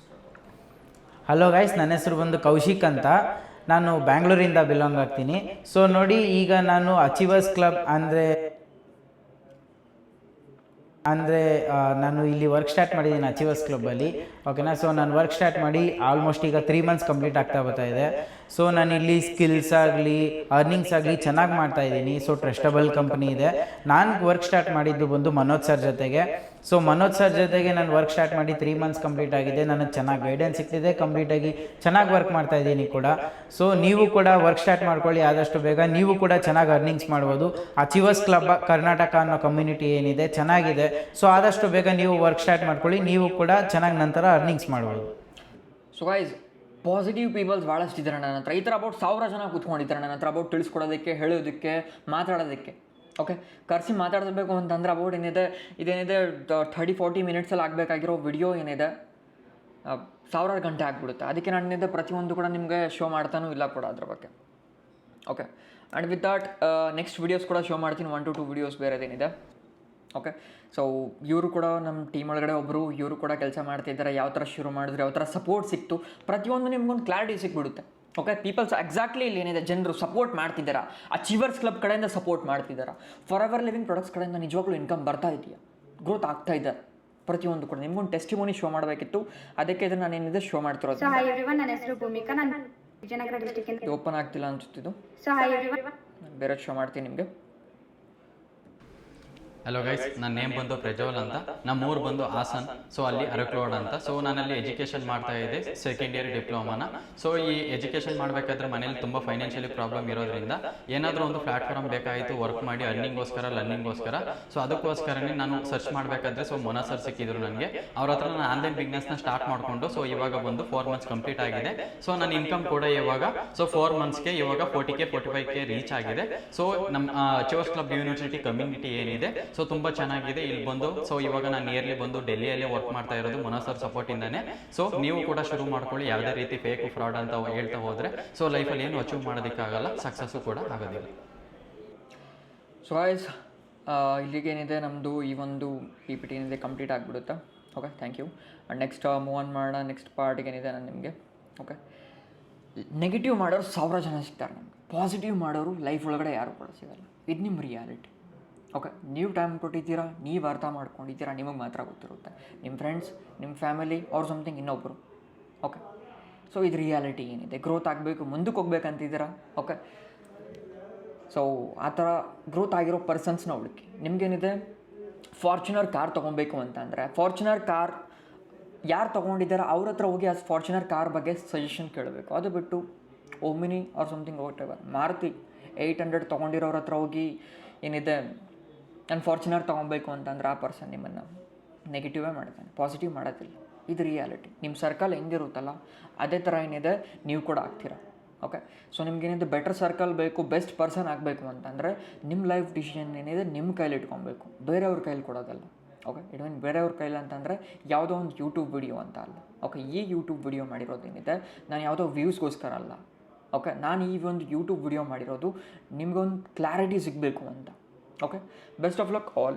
ಹಲೋ ಗೈಸ್, ನನ್ನ ಹೆಸರು ಬಂದು ಕೌಶಿಕ್ ಅಂತ. ನಾನು ಬ್ಯಾಂಗ್ಳೂರಿಂದ ಬಿಲಾಂಗ್ ಆಗ್ತೀನಿ. ಸೊ ನೋಡಿ, ಈಗ ನಾನು ಅಚೀವರ್ಸ್ ಕ್ಲಬ್ ಅಂದರೆ ನಾನು ಇಲ್ಲಿ ವರ್ಕ್ ಸ್ಟಾರ್ಟ್ ಮಾಡಿದ್ದೀನಿ ಅಚೀವರ್ಸ್ ಕ್ಲಬ್ಬಲ್ಲಿ. ಓಕೆನಾ. ಸೊ ನಾನು ವರ್ಕ್ ಸ್ಟಾರ್ಟ್ ಮಾಡಿ ಆಲ್ಮೋಸ್ಟ್ ಈಗ 3 ಮಂತ್ಸ್ ಕಂಪ್ಲೀಟ್ ಆಗ್ತಾ ಬರ್ತಾ ಇದೆ. ಸೊ ನಾನು ಇಲ್ಲಿ ಸ್ಕಿಲ್ಸ್ ಆಗಲಿ ಅರ್ನಿಂಗ್ಸ್ ಆಗಲಿ ಚೆನ್ನಾಗಿ ಮಾಡ್ತಾ ಇದ್ದೀನಿ. ಸೊ ಟ್ರಸ್ಟಬಲ್ ಕಂಪ್ನಿ ಇದೆ. ನಾನು ವರ್ಕ್ ಸ್ಟಾರ್ಟ್ ಮಾಡಿದ್ದು ಬಂದು ಮನೋಜ್ ಸರ್ ಜೊತೆಗೆ. ಸೊ ಮನೋಜ್ ಸರ್ ಜೊತೆಗೆ ನಾನು ವರ್ಕ್ ಸ್ಟಾರ್ಟ್ ಮಾಡಿ 3 ಮಂತ್ಸ್ ಕಂಪ್ಲೀಟ್ ಆಗಿದೆ. ನನಗೆ ಚೆನ್ನಾಗಿ ಗೈಡೆನ್ಸ್ ಸಿಗ್ತಿದೆ, ಕಂಪ್ಲೀಟಾಗಿ ಚೆನ್ನಾಗಿ ವರ್ಕ್ ಮಾಡ್ತಾ ಇದ್ದೀನಿ ಕೂಡ. ಸೊ ನೀವು ಕೂಡ ವರ್ಕ್ ಸ್ಟಾರ್ಟ್ ಮಾಡ್ಕೊಳ್ಳಿ ಆದಷ್ಟು ಬೇಗ. ನೀವು ಕೂಡ ಚೆನ್ನಾಗಿ ಅರ್ನಿಂಗ್ಸ್ ಮಾಡ್ಬೋದು. ಅಚೀವರ್ಸ್ ಕ್ಲಬ್ ಕರ್ನಾಟಕ ಅನ್ನೋ ಕಮ್ಯುನಿಟಿ ಏನಿದೆ ಚೆನ್ನಾಗಿದೆ. ಸೊ ಆದಷ್ಟು ಬೇಗ ನೀವು ವರ್ಕ್ ಸ್ಟಾರ್ಟ್ ಮಾಡ್ಕೊಳ್ಳಿ, ನೀವು ಕೂಡ ಚೆನ್ನಾಗಿ ನಂತರ ಅರ್ನಿಂಗ್ಸ್ ಮಾಡ್ಬೋದು. ಸೊ ಗೈಸ್ ಪಾಸಿಟಿವ್ ಪೀಪಲ್ಸ್ ಭಾಳಷ್ಟಿದ್ದಾರೆ ನನ್ನ ಹತ್ರ. ಈ ಥರ ಅಬೌಟ್ 1000 ಜನ ಕೂತ್ಕೊಂಡಿದ್ದಾರೆ ನನ್ನ ಹತ್ರ ಅಬೌಟ್ ತಿಳಿಸ್ಕೊಡೋದಕ್ಕೆ, ಹೇಳೋದಕ್ಕೆ, ಮಾತಾಡೋದಕ್ಕೆ. ಓಕೆ, ಕರೆಸಿ ಮಾತಾಡಬೇಕು ಅಂತಂದ್ರೆ ಅಬೌಟ್ ಇದೇನಿದೆ 30-40 ಮಿನಿಟ್ಸಲ್ಲಿ ಆಗಬೇಕಾಗಿರೋ ವಿಡಿಯೋ ಏನಿದೆ 1000 ಗಂಟೆ ಆಗಿಬಿಡುತ್ತೆ. ಅದಕ್ಕೆ ನಾನು ಏನಿದೆ ಪ್ರತಿಯೊಂದು ಕೂಡ ನಿಮಗೆ ಶೋ ಮಾಡ್ತಾನೂ ಇಲ್ಲ ಕೂಡ ಅದ್ರ ಬಗ್ಗೆ. Okay, and with that next videos ಕೂಡ ಶೋ ಮಾಡ್ತೀನಿ, 1 to 2 ವೀಡಿಯೋಸ್ ಬೇರೆದೇನಿದೆ. ಓಕೆ, ಸೊ ಇವರು ಕೂಡ ನಮ್ಮ ಟೀಮ್ ಒಳಗಡೆ ಒಬ್ಬರು, ಇವರು ಕೂಡ ಕೆಲಸ ಮಾಡ್ತಿದ್ದಾರೆ. ಯಾವ ಥರ ಶುರು ಮಾಡಿದ್ರು, ಯಾವ ಥರ ಸಪೋರ್ಟ್ ಸಿಕ್ತು, ಪ್ರತಿಯೊಂದು ನಿಮ್ಗೊಂದು ಕ್ಲಾರಿಟಿ ಸಿಕ್ಬಿಡುತ್ತೆ. ಓಕೆ, ಪೀಪಲ್ಸ್ ಎಕ್ಸಾಕ್ಟ್ಲಿ ಇಲ್ಲಿ ಏನಿದೆ ಜನರು ಸಪೋರ್ಟ್ ಮಾಡ್ತಿದ್ದಾರಾ, ಅಚೀವರ್ಸ್ ಕ್ಲಬ್ ಕಡೆಯಿಂದ ಸಪೋರ್ಟ್ ಮಾಡ್ತಿದ್ದಾರಾ, ಫಾರ್ ಎವರ್ ಲಿವಿಂಗ್ ಪ್ರಾಡಕ್ಟ್ಸ್ ಕಡೆಯಿಂದ ನಿಜವಾಗ್ಲೂ ಇನ್ಕಮ್ ಬರ್ತಾ ಇದೆಯಾ, ಗ್ರೋತ್ ಆಗ್ತಾ ಇದೆ, ಪ್ರತಿಯೊಂದು ಕೂಡ ನಿಮ್ಗೊಂದು ಟೆಸ್ಟಿಮೋನಿ ಶೋ ಮಾಡಬೇಕಿತ್ತು. ಅದಕ್ಕೆ ಇದನ್ನು ನಾನು ಏನಿದೆ ಶೋ ಮಾಡ್ತಿರೋದು. ಸೊ ಹಾಯ್ ಎವ್ರಿವನ್, ನನ್ನ ಹೆಸರು ಭೂಮಿಕಾ, ನಾನು ವಿಜಯನಗರ ಡಿಸ್ಟ್ರಿಕ್ಟ್. ಓಪನ್ ಆಗ್ತಿಲ್ಲ ಅನ್ಸುತ್ತಿದ್ದು. ಸೊ ಹಾಯ್ ಎವ್ರಿವನ್, ನಾನು ಬೇರೆ ಶೋ ಮಾಡ್ತೀನಿ ನಿಮಗೆ. ಹಲೋ ಗೈಸ್, ನನ್ನ ನೇಮ್ ಬಂದು ಪ್ರಜ್ವಲ್ ಅಂತ, ನಮ್ಮ ಊರು ಬಂದು ಹಾಸನ್. ಸೊ ಅಲ್ಲಿ ಅರಕ್ಲೋಡ್ ಅಂತ. ಸೊ ನಾನಲ್ಲಿ ಎಜುಕೇಷನ್ ಮಾಡ್ತಾ ಇದ್ದೆ, ಸೆಕೆಂಡ್ ಇಯರ್ ಡಿಪ್ಲೊಮಾನ. ಸೊ ಈ ಎಜುಕೇಷನ್ ಮಾಡಬೇಕಾದ್ರೆ ಮನೇಲಿ ತುಂಬ ಫೈನಾನ್ಷಿಯಲಿ ಪ್ರಾಬ್ಲಮ್ ಇರೋದ್ರಿಂದ ಏನಾದರೂ ಒಂದು ಪ್ಲಾಟ್ಫಾರ್ಮ್ ಬೇಕಾಯಿತು ವರ್ಕ್ ಮಾಡಿ ಲರ್ನಿಂಗೋಸ್ಕರ. ಸೊ ಅದಕ್ಕೋಸ್ಕರನೇ ನಾನು ಸರ್ಚ್ ಮಾಡಬೇಕಾದ್ರೆ ಸೊ ಮೊನ ಸರ್ ಸಿಕ್ಕಿದ್ರು ನನಗೆ. ಅವ್ರ ಹತ್ರ ನಾನು ಆನ್ಲೈನ್ ಬಿಸ್ನೆಸ್ನ ಸ್ಟಾರ್ಟ್ ಮಾಡಿಕೊಂಡು ಸೊ ಇವಾಗ ಬಂದು 4 months ಕಂಪ್ಲೀಟ್ ಆಗಿದೆ. ಸೊ ನನ್ನ ಇನ್ಕಮ್ ಕೂಡ ಇವಾಗ ಸೊ 4 monthsಗೆ ಇವಾಗ 40K 45K ರೀಚ್ ಆಗಿದೆ. ಸೊ ನಮ್ಮ ಅಚೀವರ್ಸ್ ಕ್ಲಬ್ ಯೂನಿವರ್ಸಿಟಿ ಕಮ್ಯುನಿಟಿ ಏನಿದೆ ಸೊ ತುಂಬ ಚೆನ್ನಾಗಿದೆ. ಇಲ್ಲಿ ಬಂದು ಸೊ ಇವಾಗ ನಾನು ನಿಯರ್ಲಿ ಬಂದು ಡೆಲ್ಲಿಯಲ್ಲೇ ವರ್ಕ್ ಮಾಡ್ತಾ ಇರೋದು ಮೊನ ಸರ್ ಸಪೋರ್ಟಿಂದಾನೆ. ಸೊ ನೀವು ಕೂಡ ಶುರು ಮಾಡ್ಕೊಳ್ಳಿ, ಯಾವುದೇ ರೀತಿ ಫೇಕ್ ಫ್ರಾಡ್ ಅಂತ ಹೇಳ್ತಾ ಹೋದರೆ ಸೊ ಲೈಫಲ್ಲಿ ಏನು ಅಚೀವ್ ಮಾಡೋದಕ್ಕಾಗಲ್ಲ, ಸಕ್ಸಸ್ಸು ಕೂಡ ಆಗೋದಿಲ್ಲ. ಸೊ ಗಾಯ್ಸ್, ಇಲ್ಲಿಗೇನಿದೆ ನಮ್ಮದು ಈ ಒಂದು PPT ಏನಿದೆ ಕಂಪ್ಲೀಟ್ ಆಗಿಬಿಡುತ್ತೆ. Okay, thank you. And next move on ಮಾಡೋಣ. ನೆಕ್ಸ್ಟ್ ಪಾರ್ಟಿಗೇನಿದೆ ನಾನು ನಿಮಗೆ. ಓಕೆ, ನೆಗೆಟಿವ್ ಮಾಡೋರು 1000 ಜನ ಸಿಗ್ತಾರೆ ನಮಗೆ, ಪಾಸಿಟಿವ್ ಮಾಡೋರು ಲೈಫ್ ಒಳಗಡೆ ಯಾರು ಕೂಡ ಸಿಗಲ್ಲ. ಇದು ನಿಮ್ಮ ರಿಯಾಲಿಟಿ. ಓಕೆ, ನೀವು ಟೈಮ್ ಕೊಟ್ಟಿದ್ದೀರಾ, ನೀವು ಅರ್ಥ ಮಾಡ್ಕೊಂಡಿದ್ದೀರಾ, ನಿಮಗೆ ಮಾತ್ರ ಗೊತ್ತಿರುತ್ತೆ. ನಿಮ್ಮ ಫ್ರೆಂಡ್ಸ್, ನಿಮ್ಮ ಫ್ಯಾಮಿಲಿ ಅವ್ರು ಸಮಥಿಂಗ್ ಇನ್ನೊಬ್ಬರು. ಓಕೆ, ಸೊ ಇದು ರಿಯಾಲಿಟಿ ಏನಿದೆ. ಗ್ರೋತ್ ಆಗಬೇಕು, ಮುಂದಕ್ಕೆ ಹೋಗ್ಬೇಕಂತಿದ್ದೀರಾ. ಓಕೆ, ಸೊ ಆ ಥರ ಗ್ರೋತ್ ಆಗಿರೋ ಪರ್ಸನ್ಸ್ನ ಹುಡುಕಿ. ನಿಮಗೇನಿದೆ ಫಾರ್ಚುನರ್ ಕಾರ್ ತೊಗೊಬೇಕು ಅಂತಂದರೆ, ಫಾರ್ಚುನರ್ ಕಾರ್ ಯಾರು ತೊಗೊಂಡಿದ್ದಾರೆ ಅವ್ರ ಹತ್ರ ಹೋಗಿ ಆ ಫಾರ್ಚುನರ್ ಕಾರ್ ಬಗ್ಗೆ ಸಜೆಷನ್ ಕೇಳಬೇಕು. ಅದು ಬಿಟ್ಟು ಓಮಿನಿ ಆರ್ ಸಮಥಿಂಗ್ ಮಾರುತಿ 800 ತೊಗೊಂಡಿರೋರ ಹತ್ರ ಹೋಗಿ ಏನಿದೆ ನಾನು ಫಾರ್ಚುನರ್ ತೊಗೊಬೇಕು ಅಂತಂದ್ರೆ ಆ ಪರ್ಸನ್ ನಿಮ್ಮನ್ನು ನೆಗೆಟಿವೇ ಮಾಡ್ತಾನೆ, ಪಾಸಿಟಿವ್ ಮಾಡೋದಿಲ್ಲ. ಇದು ರಿಯಾಲಿಟಿ. ನಿಮ್ಮ ಸರ್ಕಲ್ ಹೆಂಗಿರುತ್ತಲ್ಲ ಅದೇ ಥರ ಏನಿದೆ ನೀವು ಕೂಡ ಆಗ್ತೀರ. ಓಕೆ, ಸೊ ನಿಮ್ಗೇನಿದೆ ಬೆಟರ್ ಸರ್ಕಲ್ ಬೇಕು, ಬೆಸ್ಟ್ ಪರ್ಸನ್ ಆಗಬೇಕು ಅಂತಂದರೆ ನಿಮ್ಮ ಲೈಫ್ ಡಿಸಿಷನ್ ಏನಿದೆ ನಿಮ್ಮ ಕೈಲಿ ಇಟ್ಕೊಬೇಕು, ಬೇರೆಯವ್ರ ಕೈಲಿ ಕೊಡೋದಲ್ಲ. ಓಕೆ, ಇಟ್ ಮೀನ್ ಬೇರೆಯವ್ರ ಕೈಲಿ ಅಂತಂದರೆ ಯಾವುದೋ ಒಂದು ಯೂಟ್ಯೂಬ್ ವಿಡಿಯೋ ಅಂತ ಅಲ್ಲ. ಓಕೆ, ಈ ಯೂಟ್ಯೂಬ್ ವಿಡಿಯೋ ಮಾಡಿರೋದೇನಿದೆ ನಾನು ಯಾವುದೋ ವ್ಯೂಸ್ಗೋಸ್ಕರ ಅಲ್ಲ. ಓಕೆ, ನಾನು ಈ ಒಂದು ಯೂಟ್ಯೂಬ್ ವಿಡಿಯೋ ಮಾಡಿರೋದು ನಿಮಗೊಂದು ಕ್ಲಾರಿಟಿ ಸಿಗಬೇಕು ಅಂತ. Okay, best of luck all.